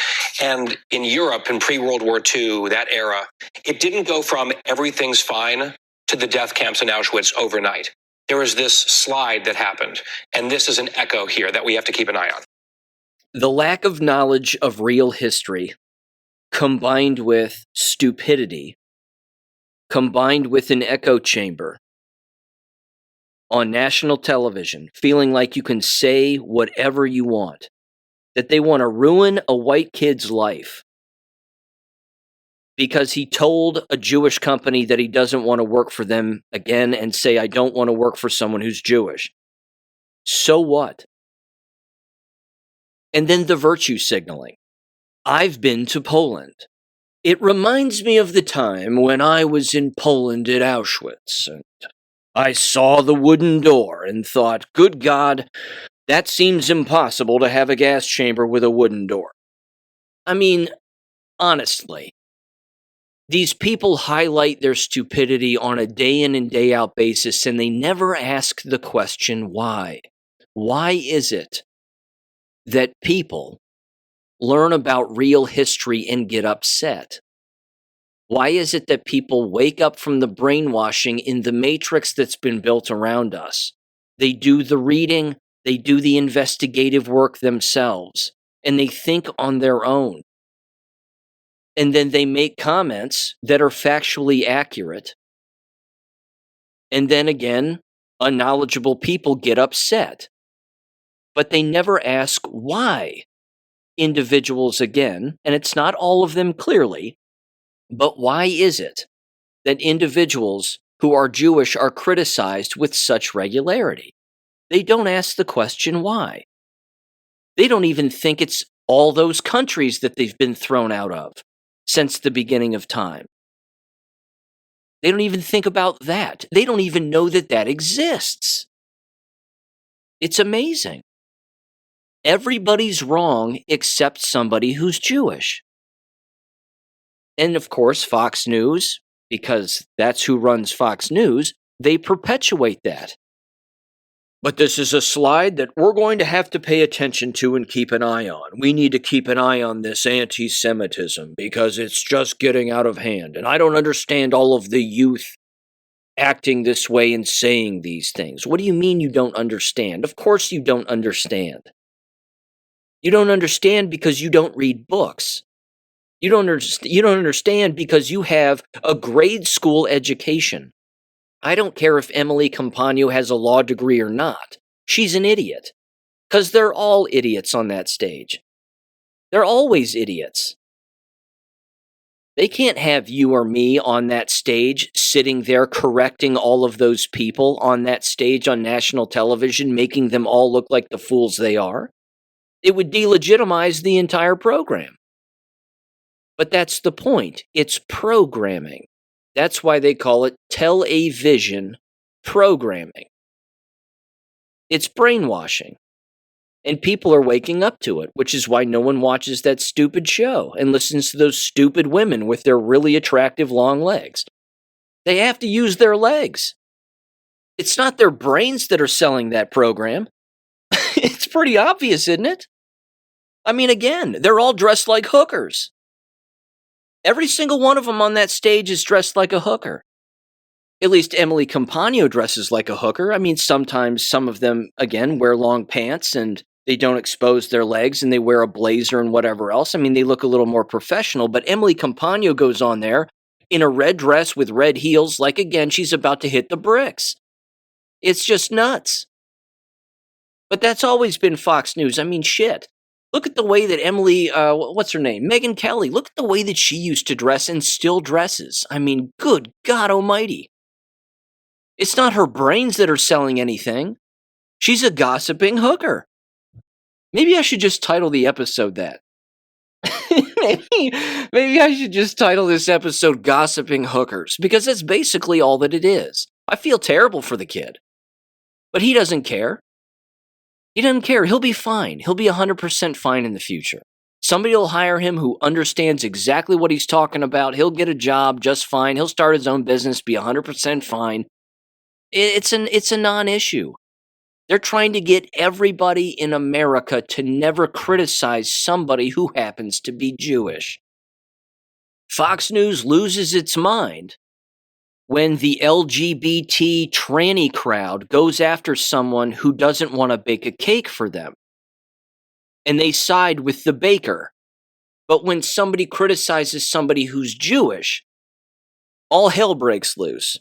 [SPEAKER 8] And in Europe, in pre-World War II, that era, it didn't go from everything's fine to the death camps in Auschwitz overnight. There was this slide that happened. And this is an echo here that we have to keep an eye on.
[SPEAKER 1] The lack of knowledge of real history, combined with stupidity, combined with an echo chamber on national television, feeling like you can say whatever you want, that they want to ruin a white kid's life because he told a Jewish company that he doesn't want to work for them again and say, I don't want to work for someone who's Jewish. So what? And then the virtue signaling. I've been to Poland. It reminds me of the time when I was in Poland at Auschwitz, and I saw the wooden door and thought, good God, that seems impossible to have a gas chamber with a wooden door. I mean, honestly, these people highlight their stupidity on a day in and day out basis, and they never ask the question why. Why is it that people learn about real history and get upset? Why is it that people wake up from the brainwashing in the matrix that's been built around us? They do the reading, they do the investigative work themselves, and they think on their own. And then they make comments that are factually accurate. And then again, unknowledgeable people get upset. But they never ask why individuals, again, and it's not all of them clearly, but why is it that individuals who are Jewish are criticized with such regularity? They don't ask the question why. They don't even think it's all those countries that they've been thrown out of since the beginning of time. They don't even think about that. They don't even know that that exists. It's amazing. Everybody's wrong except somebody who's Jewish. And of course, Fox News, because that's who runs Fox News, they perpetuate that. But this is a slide that we're going to have to pay attention to and keep an eye on. We need to keep an eye on this anti-Semitism because it's just getting out of hand. And I don't understand all of the youth acting this way and saying these things. What do you mean you don't understand? Of course you don't understand. You don't understand because you don't read books. You don't understand because you have a grade school education. I don't care if Emily Campagno has a law degree or not. She's an idiot. Because they're all idiots on that stage. They're always idiots. They can't have you or me on that stage sitting there correcting all of those people on that stage on national television, making them all look like the fools they are. It would delegitimize the entire program. But that's the point. It's programming. That's why they call it television programming. It's brainwashing. And people are waking up to it, which is why no one watches that stupid show and listens to those stupid women with their really attractive long legs. They have to use their legs. It's not their brains that are selling that program. It's pretty obvious, isn't it? I mean, again, they're all dressed like hookers. Every single one of them on that stage is dressed like a hooker. At least Emily Campagno dresses like a hooker. I mean, sometimes some of them, again, wear long pants and They don't expose their legs and they wear a blazer and whatever else. I mean, they look a little more professional, but Emily Compagno goes on there in a red dress with red heels, like, again, she's about to hit the bricks. It's just nuts. But that's always been Fox News. I mean, shit. Look at the way that Emily, what's her name? Megyn Kelly. Look at the way that she used to dress and still dresses. I mean, good God almighty. It's not her brains that are selling anything. She's a gossiping hooker. Maybe I should just title the episode that. Maybe I should just title this episode Gossiping Hookers, because that's basically all that it is. I feel terrible for the kid. But he doesn't care. He doesn't care. He'll be fine. He'll be 100% fine in the future. Somebody will hire him who understands exactly what he's talking about. He'll get a job just fine. He'll start his own business, be 100% fine. It's a non-issue. They're trying to get everybody in America to never criticize somebody who happens to be Jewish. Fox News loses its mind when the LGBT tranny crowd goes after someone who doesn't want to bake a cake for them. And they side with the baker. But when somebody criticizes somebody who's Jewish, all hell breaks loose.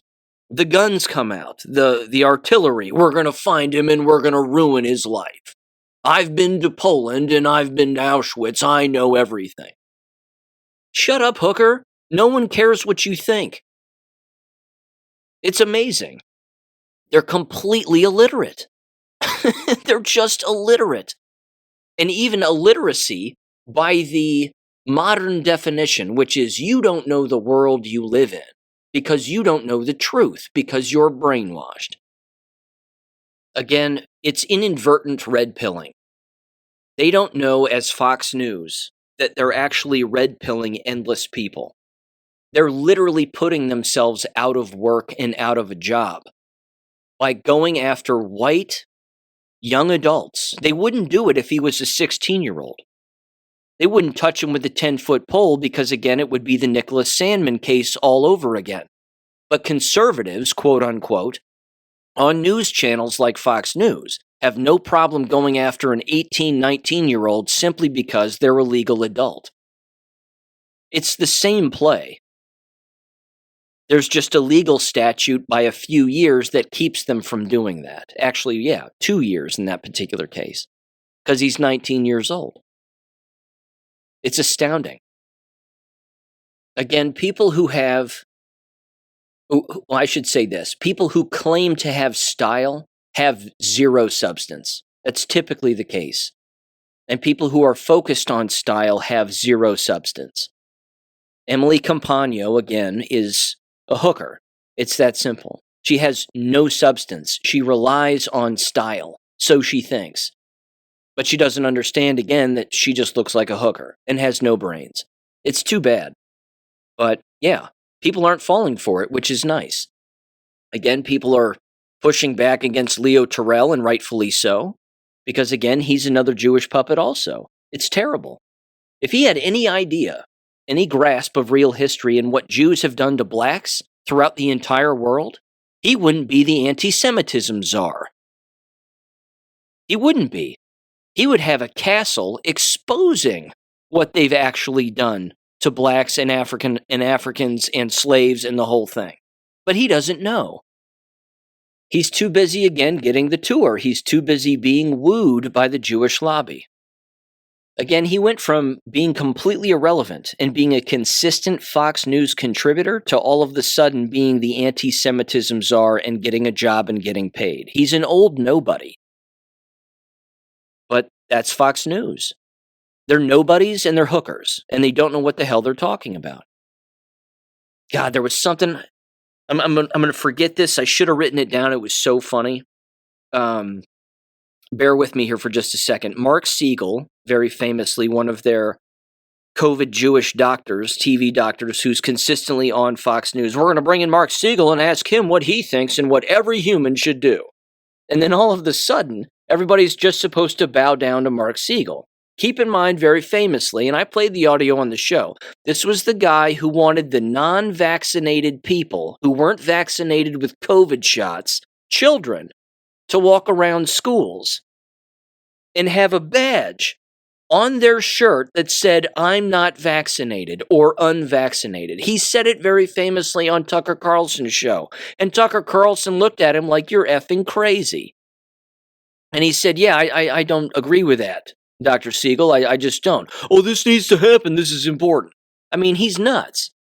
[SPEAKER 1] The guns come out, the artillery. We're going to find him and we're going to ruin his life. I've been to Poland and I've been to Auschwitz. I know everything. Shut up, hooker. No one cares what you think. It's amazing. They're completely illiterate. They're just illiterate. And even illiteracy, by the modern definition, which is you don't know the world you live in, because you don't know the truth, because you're brainwashed. Again, it's inadvertent red pilling. They don't know, as Fox News, that they're actually red pilling endless people. They're literally putting themselves out of work and out of a job by going after white young adults. They wouldn't do it if he was a 16-year-old. They wouldn't touch him with a 10-foot pole because, again, it would be the Nicholas Sandmann case all over again. But conservatives, quote unquote, on news channels like Fox News have no problem going after an 18, 19-year-old simply because they're a legal adult. It's the same play. There's just a legal statute by a few years that keeps them from doing that. Actually, 2 years in that particular case, because he's 19 years old. It's astounding. Again, people who have, well, I should say this, people who claim to have style have zero substance. That's typically the case. And people who are focused on style have zero substance. Emily Compagno, again, is a hooker. It's that simple. She has no substance. She relies on style, so she thinks. But she doesn't understand, again, that she just looks like a hooker and has no brains. It's too bad. But, yeah, people aren't falling for it, which is nice. Again, people are pushing back against Leo Terrell, and rightfully so, because, again, he's another Jewish puppet also. It's terrible. If he had any idea, any grasp of real history and what Jews have done to blacks throughout the entire world, he wouldn't be the anti-Semitism czar. He wouldn't be. He would have a castle exposing what they've actually done to blacks and Africans and slaves and the whole thing. But he doesn't know. He's too busy, again, getting the tour. He's too busy being wooed by the Jewish lobby. Again, he went from being completely irrelevant and being a consistent Fox News contributor to all of a sudden being the anti-Semitism czar and getting a job and getting paid. He's an old nobody. But that's Fox News. They're nobodies and they're hookers, and they don't know what the hell they're talking about. God, there was something. I'm going to forget this. I should have written it down. It was so funny. Bear with me here for just a second. Mark Siegel, very famously one of their COVID Jewish doctors, TV doctors, who's consistently on Fox News. We're going to bring in Mark Siegel and ask him what he thinks and what every human should do. And then all of a sudden, everybody's just supposed to bow down to Mark Siegel. Keep in mind, very famously, and I played the audio on the show, this was the guy who wanted the non-vaccinated people who weren't vaccinated with COVID shots, children, to walk around schools. and have a badge on their shirt that said, "I'm not vaccinated" or "unvaccinated." He said it very famously on Tucker Carlson's show. And Tucker Carlson looked at him like, "You're effing crazy." And he said, "Yeah, I don't agree with that, Dr. Siegel. I just don't." "Oh, this needs to happen. This is important." I mean, he's nuts.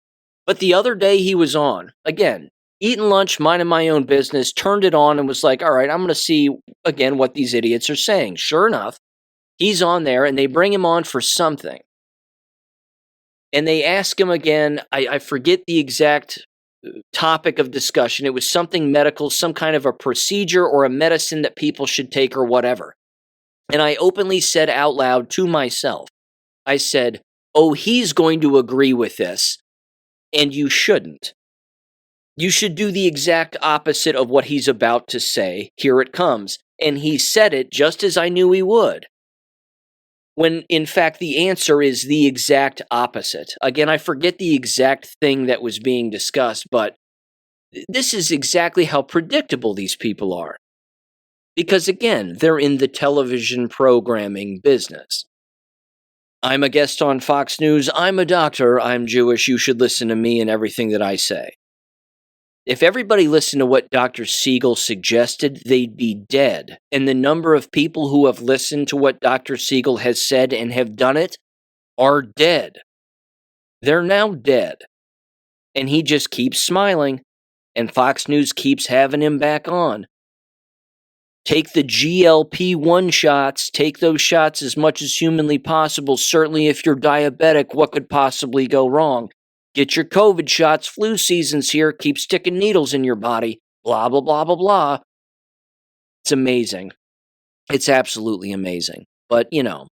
[SPEAKER 1] But the other day he was on, again, eating lunch, minding my own business, turned it on and was like, all right, I'm going to see, again, what these idiots are saying. Sure enough, he's on there and they bring him on for something. And they ask him again, I forget the exact topic of discussion. It was something medical, some kind of a procedure or a medicine that people should take or whatever. And I openly said out loud to myself, I said, oh, he's going to agree with this, and you shouldn't. You should do the exact opposite of what he's about to say. Here it comes. And he said it just as I knew he would. When, in fact, the answer is the exact opposite. Again, I forget the exact thing that was being discussed, but this is exactly how predictable these people are. Because, again, they're in the television programming business. I'm a guest on Fox News. I'm a doctor. I'm Jewish. You should listen to me and everything that I say. If everybody listened to what Dr. Siegel suggested, they'd be dead. And the number of people who have listened to what Dr. Siegel has said and have done it are dead. They're now dead. And he just keeps smiling, and Fox News keeps having him back on. Take the GLP-1 shots. Take those shots as much as humanly possible. Certainly if you're diabetic, what could possibly go wrong? Get your COVID shots. Flu season's here. Keep sticking needles in your body. Blah, blah, blah, blah, blah. It's amazing. It's absolutely amazing. But, you know,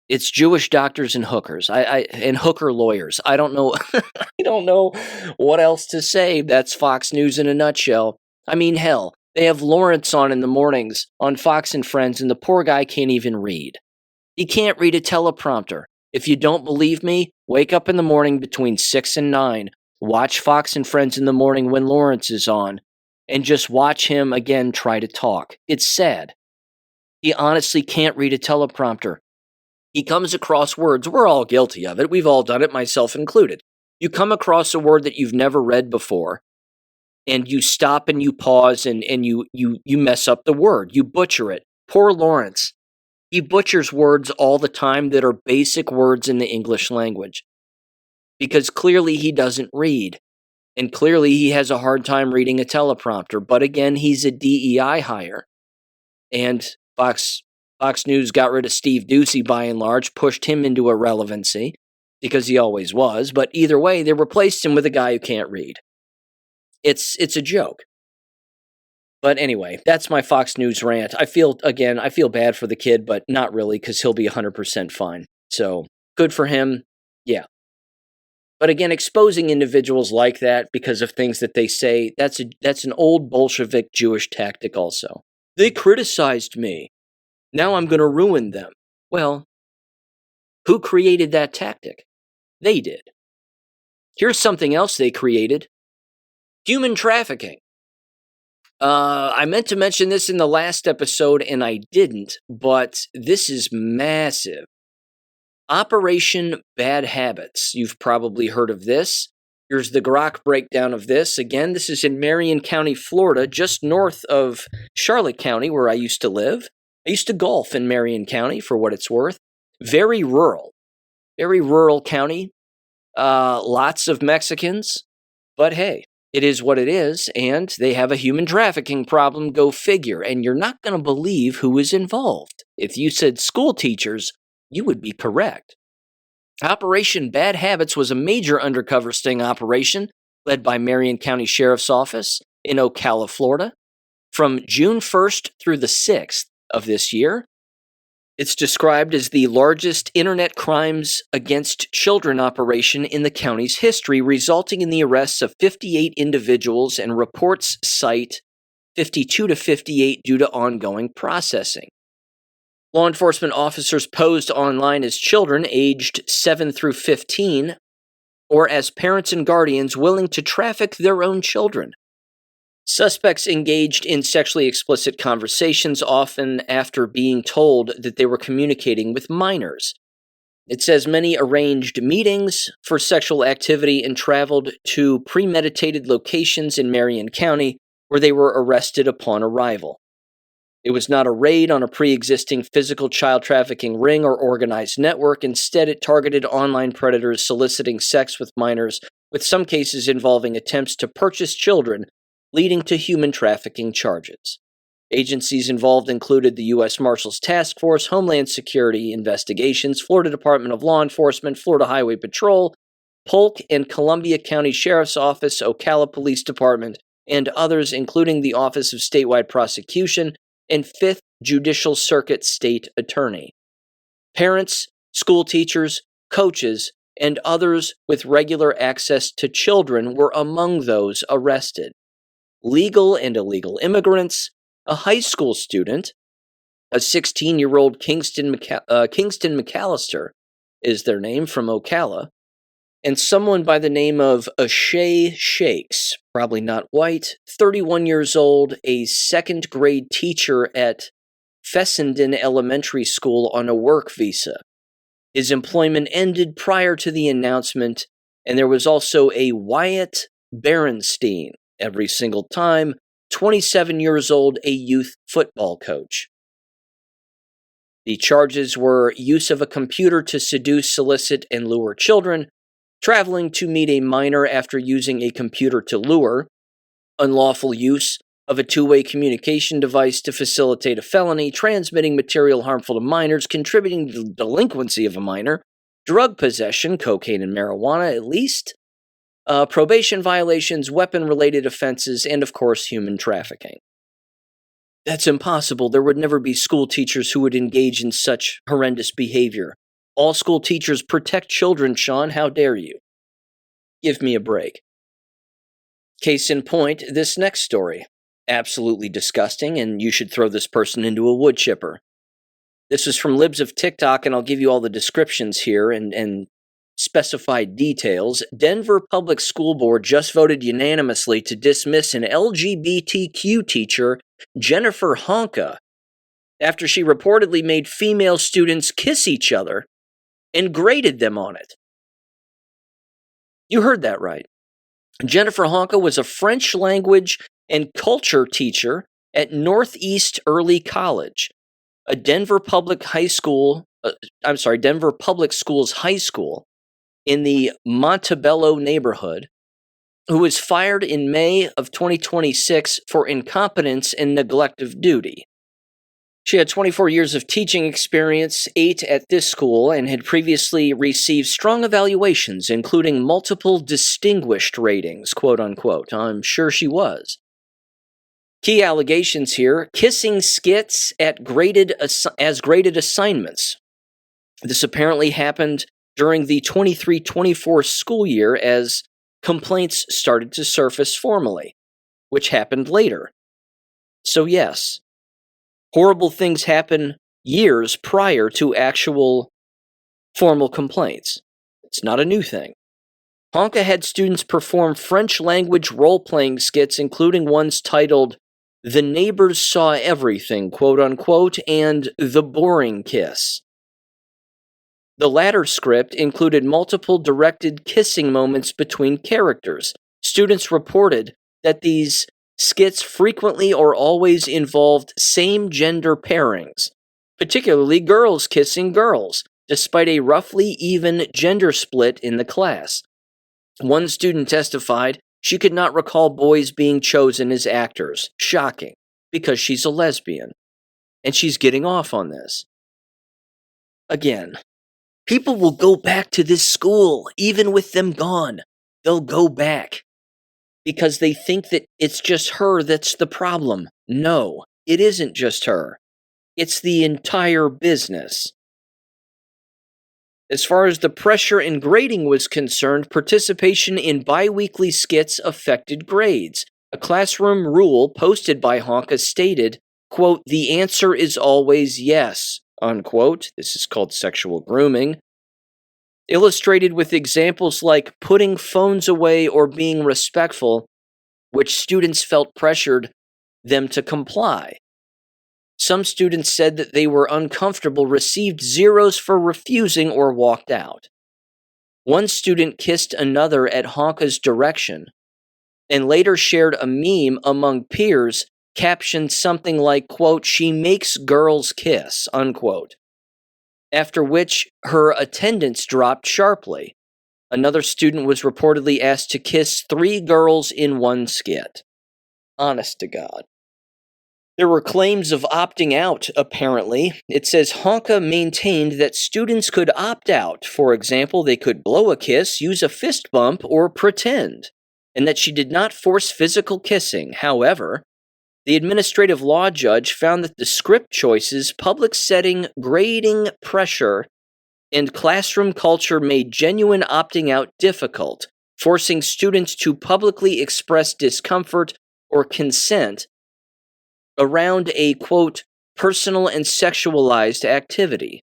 [SPEAKER 1] it's Jewish doctors and hookers. And hooker lawyers. I don't know. I don't know what else to say. That's Fox News in a nutshell. I mean, hell, they have Lawrence on in the mornings on Fox and Friends, and the poor guy can't even read. He can't read a teleprompter. If you don't believe me, wake up in the morning between 6 and 9. Watch Fox and Friends in the morning when Lawrence is on. And just watch him again try to talk. It's sad. He honestly can't read a teleprompter. He comes across words. We're all guilty of it. We've all done it, myself included. You come across a word that you've never read before, and you stop and you pause and you mess up the word. You butcher it. Poor Lawrence. He butchers words all the time that are basic words in the English language. Because clearly he doesn't read. And clearly he has a hard time reading a teleprompter. But again, he's a DEI hire. And Fox News got rid of Steve Doocy by and large, pushed him into irrelevancy, because he always was. But either way, they replaced him with a guy who can't read. It's a joke. But anyway, that's my Fox News rant. I feel bad for the kid, but not really, because he'll be 100% fine. So, good for him, yeah. But again, exposing individuals like that because of things that they say, that's an old Bolshevik Jewish tactic also. They criticized me. Now I'm going to ruin them. Well, who created that tactic? They did. Here's something else they created. Human trafficking. I meant to mention this in the last episode, and I didn't, but this is massive. Operation Bad Habits. You've probably heard of this. Here's the grok breakdown of this. Again, this is in Marion County, Florida, just north of Charlotte County, where I used to live. I used to golf in Marion County, for what it's worth. Very rural county. Lots of Mexicans, but hey. It is what it is, and they have a human trafficking problem, go figure, and you're not going to believe who is involved. If you said school teachers, you would be correct. Operation Bad Habits was a major undercover sting operation led by Marion County Sheriff's Office in Ocala, Florida, from June 1st through the 6th of this year. It's described as the largest internet crimes against children operation in the county's history, resulting in the arrests of 58 individuals, and reports cite 52 to 58 due to ongoing processing. Law enforcement officers posed online as children aged 7 through 15, or as parents and guardians willing to traffic their own children. Suspects engaged in sexually explicit conversations, often after being told that they were communicating with minors. It says many arranged meetings for sexual activity and traveled to premeditated locations in Marion County, where they were arrested upon arrival. It was not a raid on a pre-existing physical child trafficking ring or organized network. Instead, it targeted online predators soliciting sex with minors, with some cases involving attempts to purchase children, leading to human trafficking charges. Agencies involved included the U.S. Marshals Task Force, Homeland Security Investigations, Florida Department of Law Enforcement, Florida Highway Patrol, Polk and Columbia County Sheriff's Office, Ocala Police Department, and others, including the Office of Statewide Prosecution and 5th Judicial Circuit State Attorney. Parents, school teachers, coaches, and others with regular access to children were among those arrested. Legal and illegal immigrants, a high school student, a 16-year-old Kingston McAllister is their name, from Ocala, and someone by the name of Ashay Shakes, probably not white, 31 years old, a second-grade teacher at Fessenden Elementary School on a work visa. His employment ended prior to the announcement, and there was also a Wyatt Berenstein, every single time, 27 years old, a youth football coach. The charges were use of a computer to seduce, solicit, and lure children, traveling to meet a minor after using a computer to lure, unlawful use of a two-way communication device to facilitate a felony, transmitting material harmful to minors, contributing to the delinquency of a minor, drug possession, cocaine and marijuana at least, probation violations, weapon-related offenses, and, of course, human trafficking. That's impossible. There would never be school teachers who would engage in such horrendous behavior. All school teachers protect children, Sean. How dare you? Give me a break. Case in point, this next story. Absolutely disgusting, and you should throw this person into a wood chipper. This is from Libs of TikTok, and I'll give you all the descriptions here and specified details. Denver Public School Board just voted unanimously to dismiss an LGBTQ teacher, Jennifer Honka, after she reportedly made female students kiss each other and graded them on it. You heard that right. Jennifer Honka was a French language and culture teacher at Northeast Early College, a Denver Public Schools high school in the Montebello neighborhood, who was fired in May of 2026 for incompetence and neglect of duty. She had 24 years of teaching experience, 8 at this school, and had previously received strong evaluations, including multiple distinguished ratings, quote unquote. I'm sure she was. Key allegations here: kissing skits as graded assignments. This apparently happened during the 23-24 school year as complaints started to surface formally, which happened later. So yes, horrible things happen years prior to actual formal complaints. It's not a new thing. Honka had students perform French language role-playing skits, including ones titled "The Neighbors Saw Everything," quote unquote, and "The Boring Kiss." The latter script included multiple directed kissing moments between characters. Students reported that these skits frequently or always involved same-gender pairings, particularly girls kissing girls, despite a roughly even gender split in the class. One student testified she could not recall boys being chosen as actors. Shocking, because she's a lesbian, and she's getting off on this. Again, people will go back to this school, even with them gone. They'll go back because they think that it's just her that's the problem. No, it isn't just her. It's the entire business. As far as the pressure and grading was concerned, participation in bi-weekly skits affected grades. A classroom rule posted by Honka stated, quote, "The answer is always yes," unquote. This is called sexual grooming. Illustrated with examples like putting phones away or being respectful, which students felt pressured them to comply. Some students said that they were uncomfortable, received zeros for refusing, or walked out. One student kissed another at Honka's direction and later shared a meme among peers captioned something like, quote, "She makes girls kiss," unquote. After which her attendance dropped sharply. Another student was reportedly asked to kiss 3 girls in one skit. Honest to God. There were claims of opting out, apparently. It says Honka maintained that students could opt out. For example, they could blow a kiss, use a fist bump, or pretend, and that she did not force physical kissing. However, the administrative law judge found that the script choices, public setting, grading pressure, and classroom culture made genuine opting out difficult, forcing students to publicly express discomfort or consent around a, quote, personal and sexualized activity.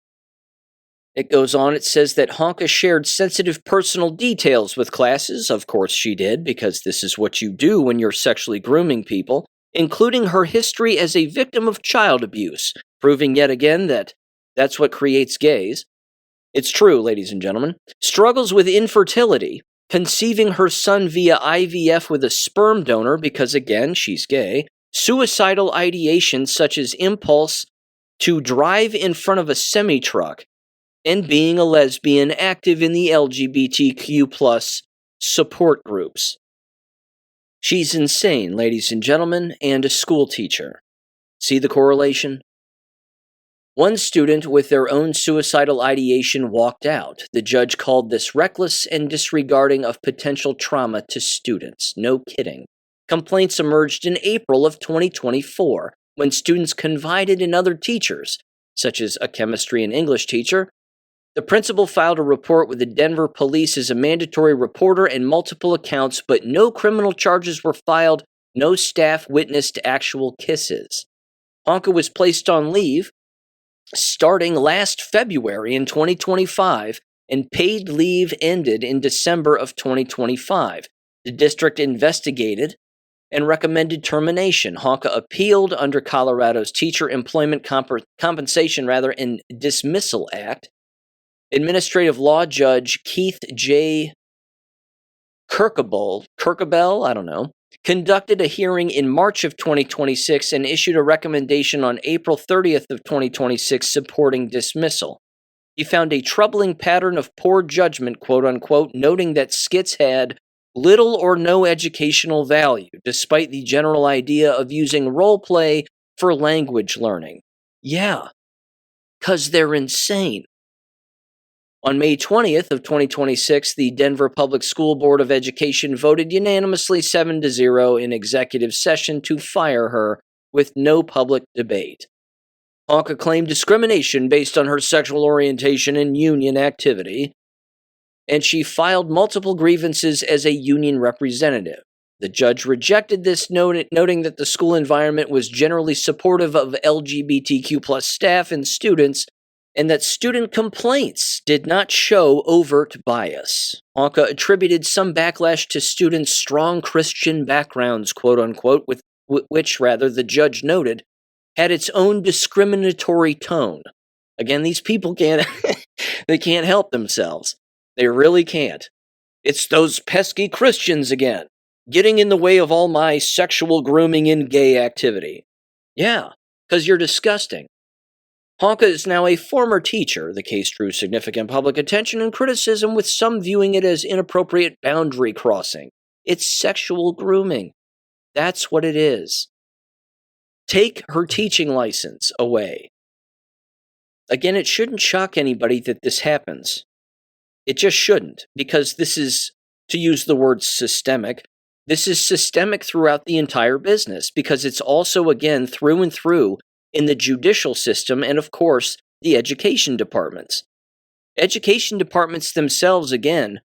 [SPEAKER 1] It goes on, it says that Honka shared sensitive personal details with classes. Of course she did, because this is what you do when you're sexually grooming people, including her history as a victim of child abuse, proving yet again that that's what creates gays. It's true, ladies and gentlemen. Struggles with infertility, conceiving her son via IVF with a sperm donor because, again, she's gay. Suicidal ideation such as impulse to drive in front of a semi-truck, and being a lesbian active in the LGBTQ+ support groups. She's insane, ladies and gentlemen, and a school teacher. See the correlation? One student with their own suicidal ideation walked out. The judge called this reckless and disregarding of potential trauma to students. No kidding. Complaints emerged in April of 2024 when students confided in other teachers, such as a chemistry and English teacher. The principal filed a report with the Denver police as a mandatory reporter and multiple accounts, but no criminal charges were filed. No staff witnessed actual kisses. Honka was placed on leave starting last February in 2025, and paid leave ended in December of 2025. The district investigated and recommended termination. Honka appealed under Colorado's Teacher Employment Compensation and Dismissal Act. Administrative Law Judge Keith J. Kirkabell, conducted a hearing in March of 2026 and issued a recommendation on April 30th of 2026 supporting dismissal. He found a troubling pattern of poor judgment, quote unquote, noting that skits had little or no educational value, despite the general idea of using role play for language learning. Yeah, 'cause they're insane. On May 20th of 2026, the Denver Public School Board of Education voted unanimously 7-0 in executive session to fire her with no public debate. Honka claimed discrimination based on her sexual orientation and union activity, and she filed multiple grievances as a union representative. The judge rejected this, noting that the school environment was generally supportive of LGBTQ+ staff and students, and that student complaints did not show overt bias. Honka attributed some backlash to students' strong Christian backgrounds, quote unquote, which the judge noted, had its own discriminatory tone. Again, these people can't help themselves. They really can't. It's those pesky Christians again, getting in the way of all my sexual grooming and gay activity. Yeah, because you're disgusting. Honka is now a former teacher. The case drew significant public attention and criticism, with some viewing it as inappropriate boundary crossing. It's sexual grooming. That's what it is. Take her teaching license away. Again, it shouldn't shock anybody that this happens. It just shouldn't, because this is, to use the word systemic, this is systemic throughout the entire business, because it's also, again, through and through in the judicial system and, of course, the education departments. Education departments themselves, again,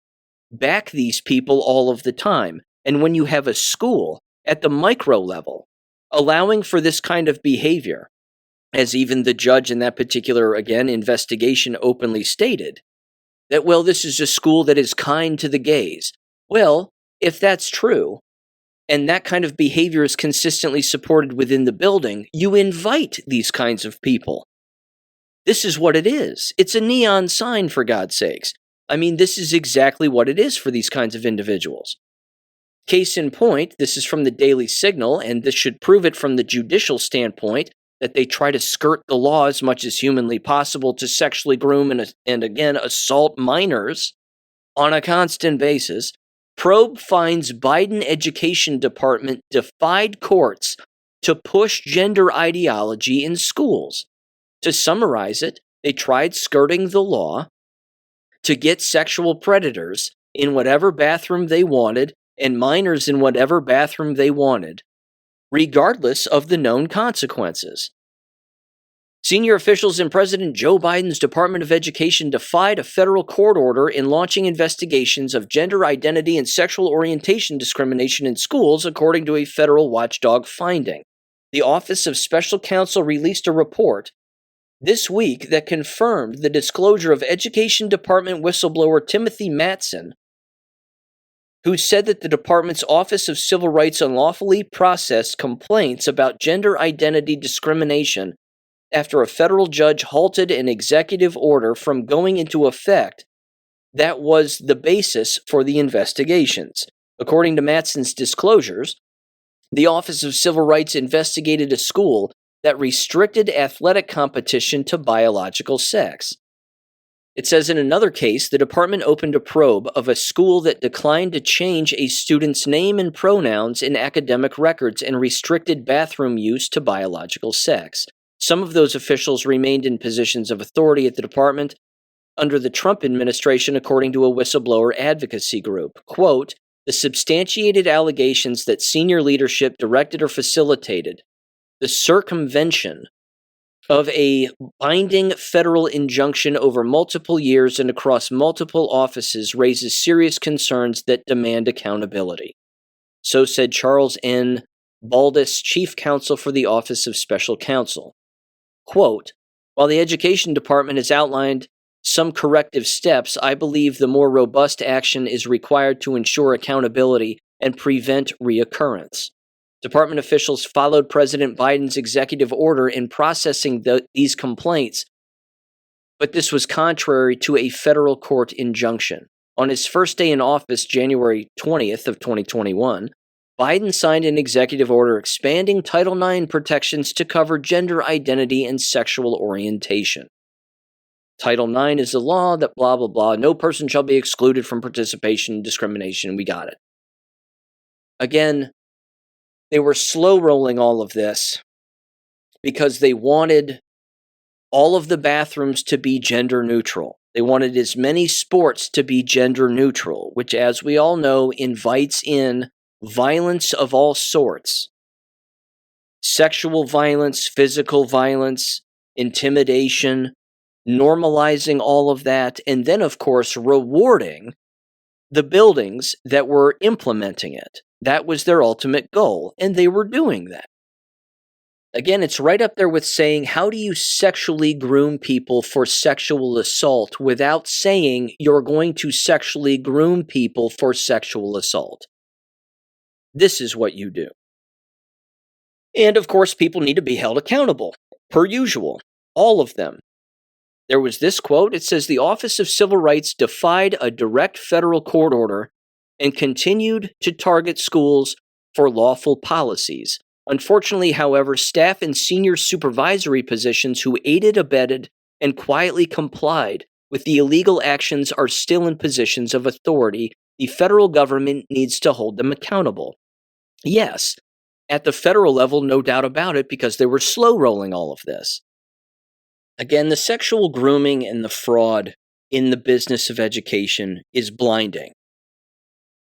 [SPEAKER 1] back these people all of the time. And when you have a school at the micro level allowing for this kind of behavior, as even the judge in that particular, again, investigation openly stated, that, well, this is a school that is kind to the gays. Well, if that's true, and that kind of behavior is consistently supported within the building, you invite these kinds of people. This is what it is. It's a neon sign, for God's sakes. I mean, this is exactly what it is for these kinds of individuals. Case in point, this is from the Daily Signal, and this should prove it from the judicial standpoint that they try to skirt the law as much as humanly possible to sexually groom and again, assault minors on a constant basis. Probe finds Biden Education Department defied courts to push gender ideology in schools. To summarize it, they tried skirting the law to get sexual predators in whatever bathroom they wanted and minors in whatever bathroom they wanted, regardless of the known consequences. Senior officials in President Joe Biden's Department of Education defied a federal court order in launching investigations of gender identity and sexual orientation discrimination in schools, according to a federal watchdog finding. The Office of Special Counsel released a report this week that confirmed the disclosure of Education Department whistleblower Timothy Mattson, who said that the department's Office of Civil Rights unlawfully processed complaints about gender identity discrimination after a federal judge halted an executive order from going into effect that was the basis for the investigations. According to Mattson's disclosures, the Office of Civil Rights investigated a school that restricted athletic competition to biological sex. It says in another case, the department opened a probe of a school that declined to change a student's name and pronouns in academic records and restricted bathroom use to biological sex. Some of those officials remained in positions of authority at the department under the Trump administration, according to a whistleblower advocacy group. Quote, the substantiated allegations that senior leadership directed or facilitated the circumvention of a binding federal injunction over multiple years and across multiple offices raises serious concerns that demand accountability. So said Charles N. Baldus, Chief Counsel for the Office of Special Counsel. Quote, while the Education Department has outlined some corrective steps, I believe the more robust action is required to ensure accountability and prevent reoccurrence. Department officials followed President Biden's executive order in processing these complaints, but this was contrary to a federal court injunction. On his first day in office, January 20th of 2021, Biden signed an executive order expanding Title IX protections to cover gender identity and sexual orientation. Title IX is a law that blah, blah, blah. No person shall be excluded from participation in discrimination. We got it. Again, they were slow rolling all of this because they wanted all of the bathrooms to be gender neutral. They wanted as many sports to be gender neutral, which, as we all know, invites in violence of all sorts. Sexual violence, physical violence, intimidation, normalizing all of that, and then, of course, rewarding the buildings that were implementing it. That was their ultimate goal, and they were doing that. Again, it's right up there with saying, how do you sexually groom people for sexual assault without saying you're going to sexually groom people for sexual assault? This is what you do. And, of course, people need to be held accountable, per usual, all of them. There was this quote. It says, the Office of Civil Rights defied a direct federal court order and continued to target schools for lawful policies. Unfortunately, however, staff in senior supervisory positions who aided, abetted, and quietly complied with the illegal actions are still in positions of authority. The federal government needs to hold them accountable. Yes, at the federal level, no doubt about it, because they were slow rolling all of this. Again, the sexual grooming and the fraud in the business of education is blinding.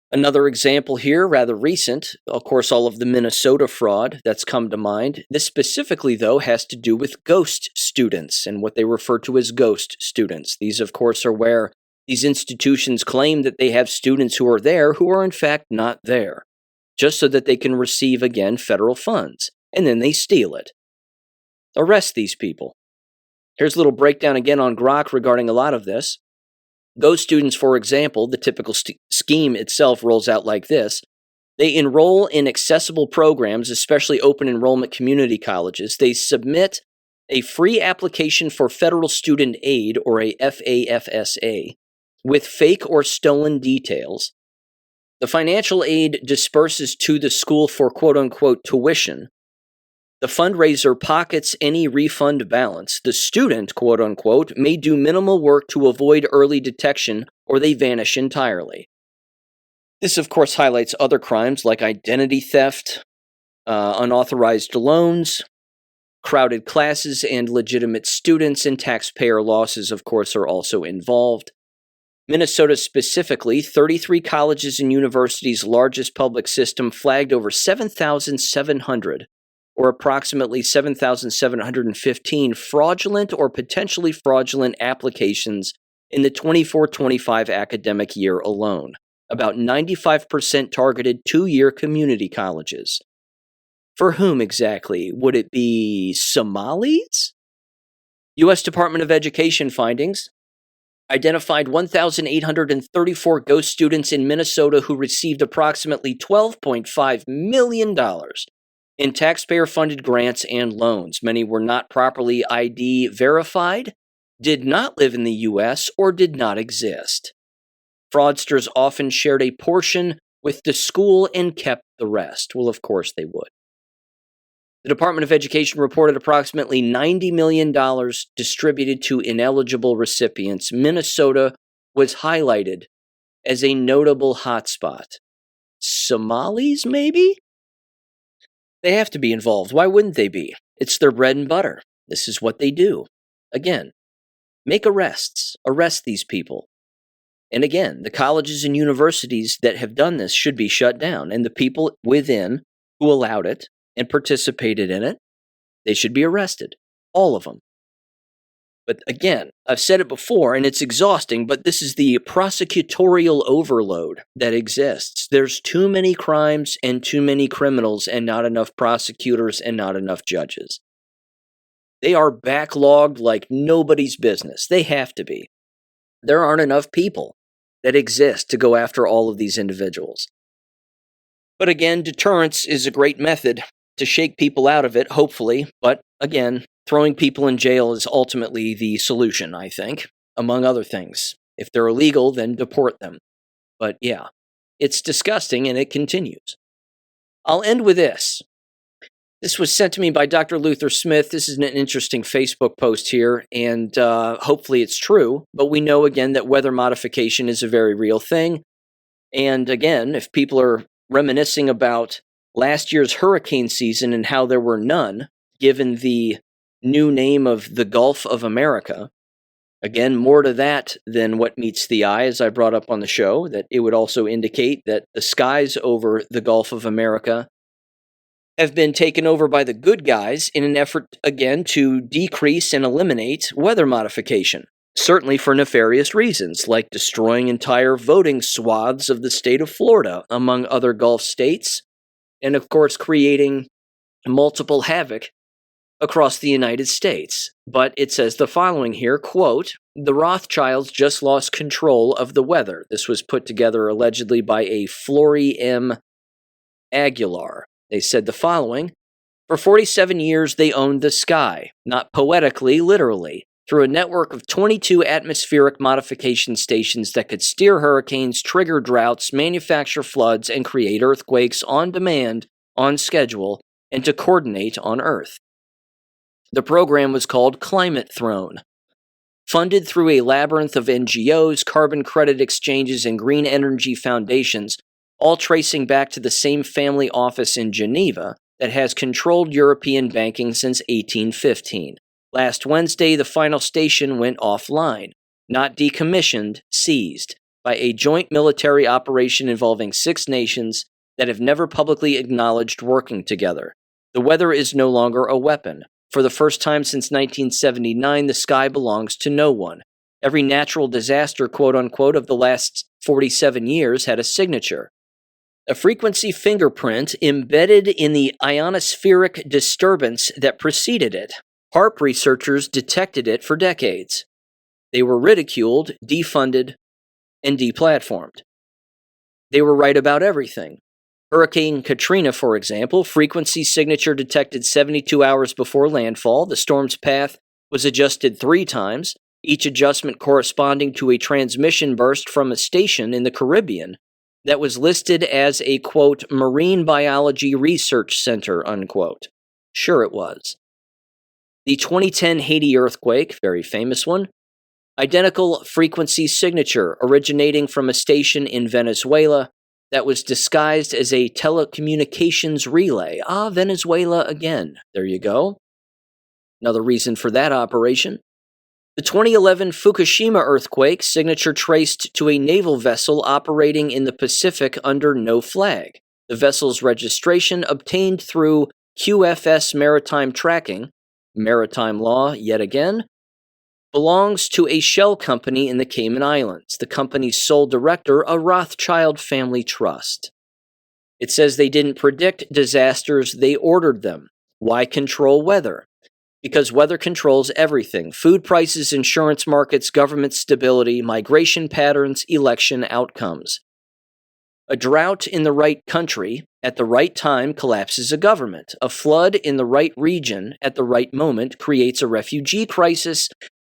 [SPEAKER 1] Another example here, rather recent, of course, all of the Minnesota fraud that's come to mind. This specifically, though, has to do with ghost students and what they refer to as ghost students. These, of course, are where these institutions claim that they have students who are there who are in fact not there, just so that they can receive, again, federal funds, and then they steal it. Arrest these people. Here's a little breakdown again on Grok regarding a lot of this. Ghost students, for example, the typical scheme itself rolls out like this. They enroll in accessible programs, especially open enrollment community colleges. They submit a free application for federal student aid, or a FAFSA, with fake or stolen details. The financial aid disperses to the school for quote-unquote tuition. The fundraiser pockets any refund balance. The student, quote-unquote, may do minimal work to avoid early detection, or they vanish entirely. This, of course, highlights other crimes like identity theft, unauthorized loans, crowded classes and legitimate students, and taxpayer losses, of course, are also involved. Minnesota specifically, 33 colleges and universities' largest public system flagged over 7,700, or approximately 7,715 fraudulent or potentially fraudulent applications in the 24-25 academic year alone. About 95% targeted two-year community colleges. For whom exactly? Would it be Somalis? U.S. Department of Education findings identified 1,834 ghost students in Minnesota who received approximately $12.5 million in taxpayer-funded grants and loans. Many were not properly ID verified, did not live in the U.S., or did not exist. Fraudsters often shared a portion with the school and kept the rest. Well, of course they would. The Department of Education reported approximately $90 million distributed to ineligible recipients. Minnesota was highlighted as a notable hotspot. Somalis, maybe? They have to be involved. Why wouldn't they be? It's their bread and butter. This is what they do. Again, make arrests. Arrest these people. And again, the colleges and universities that have done this should be shut down. And the people within who allowed it and participated in it, they should be arrested. All of them. But again, I've said it before, and it's exhausting, but this is the prosecutorial overload that exists. There's too many crimes and too many criminals and not enough prosecutors and not enough judges. They are backlogged like nobody's business. They have to be. There aren't enough people that exist to go after all of these individuals. But again, deterrence is a great method to shake people out of it, hopefully. But again, throwing people in jail is ultimately the solution, I think, among other things. If they're illegal, then deport them. But yeah, it's disgusting and it continues. I'll end with this. This was sent to me by Dr. Luther Smith. This is an interesting Facebook post here, and hopefully it's true. But we know, again, that weather modification is a very real thing. And again, if people are reminiscing about last year's hurricane season and how there were none, given the new name of the Gulf of America, again, more to that than what meets the eye, as I brought up on the show, that it would also indicate that the skies over the Gulf of America have been taken over by the good guys in an effort, again, to decrease and eliminate weather modification, certainly for nefarious reasons, like destroying entire voting swaths of the state of Florida, among other Gulf states, and of course creating multiple havoc across the United States. But it says the following here, quote, "The Rothschilds just lost control of the weather." This was put together allegedly by a Flory M. Aguilar. They said the following: "For 47 years they owned the sky, not poetically, literally, through a network of 22 atmospheric modification stations that could steer hurricanes, trigger droughts, manufacture floods, and create earthquakes on demand, on schedule, and to coordinate on Earth. The program was called Climate Throne. Funded through a labyrinth of NGOs, carbon credit exchanges, and green energy foundations, all tracing back to the same family office in Geneva that has controlled European banking since 1815. Last Wednesday, the final station went offline, not decommissioned, seized, by a joint military operation involving 6 nations that have never publicly acknowledged working together. The weather is no longer a weapon. For the first time since 1979, the sky belongs to no one. Every natural disaster, quote-unquote, of the last 47 years had a signature. A frequency fingerprint embedded in the ionospheric disturbance that preceded it. HAARP researchers detected it for decades. They were ridiculed, defunded, and deplatformed. They were right about everything. Hurricane Katrina, for example, frequency signature detected 72 hours before landfall. The storm's path was adjusted 3 times, each adjustment corresponding to a transmission burst from a station in the Caribbean that was listed as a, quote, marine biology research center, unquote. Sure it was. The 2010 Haiti earthquake, very famous one, identical frequency signature originating from a station in Venezuela that was disguised as a telecommunications relay. Ah, Venezuela again. There you go. Another reason for that operation. The 2011 Fukushima earthquake, signature traced to a naval vessel operating in the Pacific under no flag. The vessel's registration obtained through QFS maritime tracking, maritime law yet again, belongs to a shell company in the Cayman Islands. The company's sole director, a Rothschild family trust. It says they didn't predict disasters, they ordered them. Why control weather? Because weather controls everything. Food prices, insurance markets, government stability, migration patterns, election outcomes. A drought in the right country at the right time collapses a government. A flood in the right region at the right moment creates a refugee crisis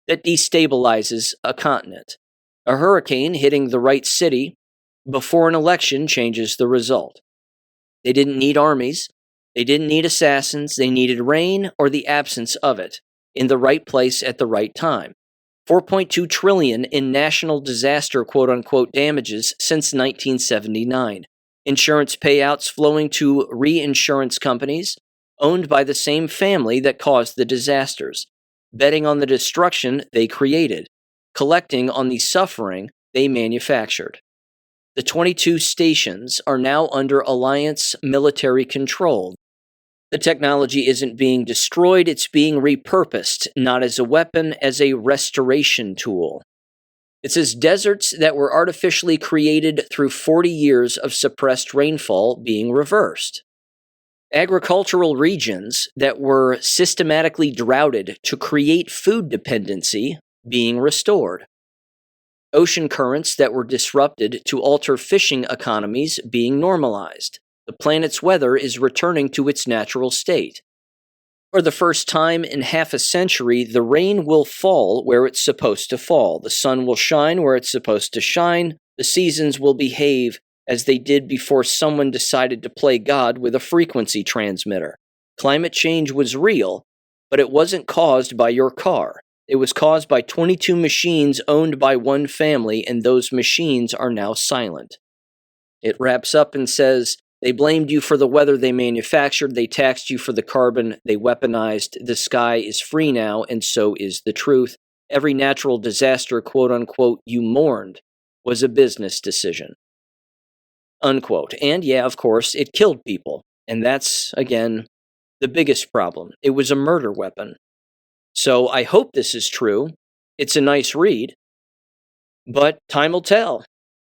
[SPEAKER 1] that destabilizes a continent. A hurricane hitting the right city before an election changes the result. They didn't need armies. They didn't need assassins. They needed rain or the absence of it in the right place at the right time. $4.2 trillion in national disaster quote-unquote damages since 1979. Insurance payouts flowing to reinsurance companies owned by the same family that caused the disasters, betting on the destruction they created, collecting on the suffering they manufactured. The 22 stations are now under Alliance military control. The technology isn't being destroyed, it's being repurposed, not as a weapon, as a restoration tool. It says deserts that were artificially created through 40 years of suppressed rainfall being reversed. Agricultural regions that were systematically droughted to create food dependency being restored. Ocean currents that were disrupted to alter fishing economies being normalized. The planet's weather is returning to its natural state. For the first time in half a century, the rain will fall where it's supposed to fall. The sun will shine where it's supposed to shine. The seasons will behave as they did before someone decided to play God with a frequency transmitter. Climate change was real, but it wasn't caused by your car. It was caused by 22 machines owned by one family, and those machines are now silent. It wraps up and says, they blamed you for the weather they manufactured, they taxed you for the carbon they weaponized, the sky is free now, and so is the truth. Every natural disaster, quote-unquote, you mourned, was a business decision. Unquote. And yeah, of course, it killed people. And that's, again, the biggest problem. It was a murder weapon. So I hope this is true. It's a nice read. But time will tell.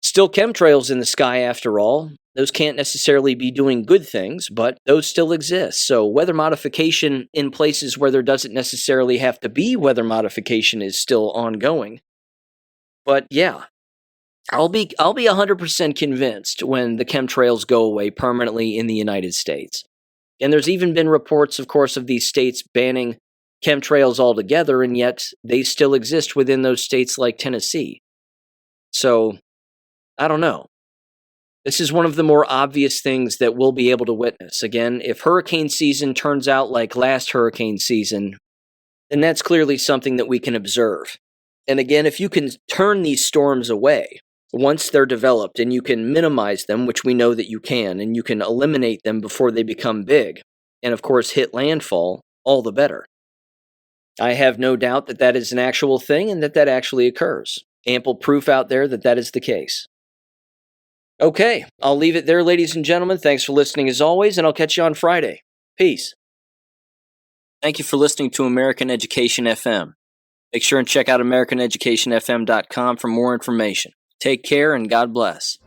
[SPEAKER 1] Still chemtrails in the sky after all. Those can't necessarily be doing good things, but those still exist. So weather modification in places where there doesn't necessarily have to be weather modification is still ongoing. But yeah, I'll be 100% convinced when the chemtrails go away permanently in the United States. And there's even been reports, of course, of these states banning chemtrails altogether, and yet they still exist within those states like Tennessee. So, I don't know. This is one of the more obvious things that we'll be able to witness. Again, if hurricane season turns out like last hurricane season, then that's clearly something that we can observe. And again, if you can turn these storms away once they're developed and you can minimize them, which we know that you can, and you can eliminate them before they become big, and of course hit landfall, all the better. I have no doubt that that is an actual thing and that that actually occurs. Ample proof out there that that is the case. Okay, I'll leave it there, ladies and gentlemen. Thanks for listening as always, and I'll catch you on Friday. Peace. Thank you for listening to American Education FM. Make sure and check out AmericanEducationFM.com for more information. Take care and God bless.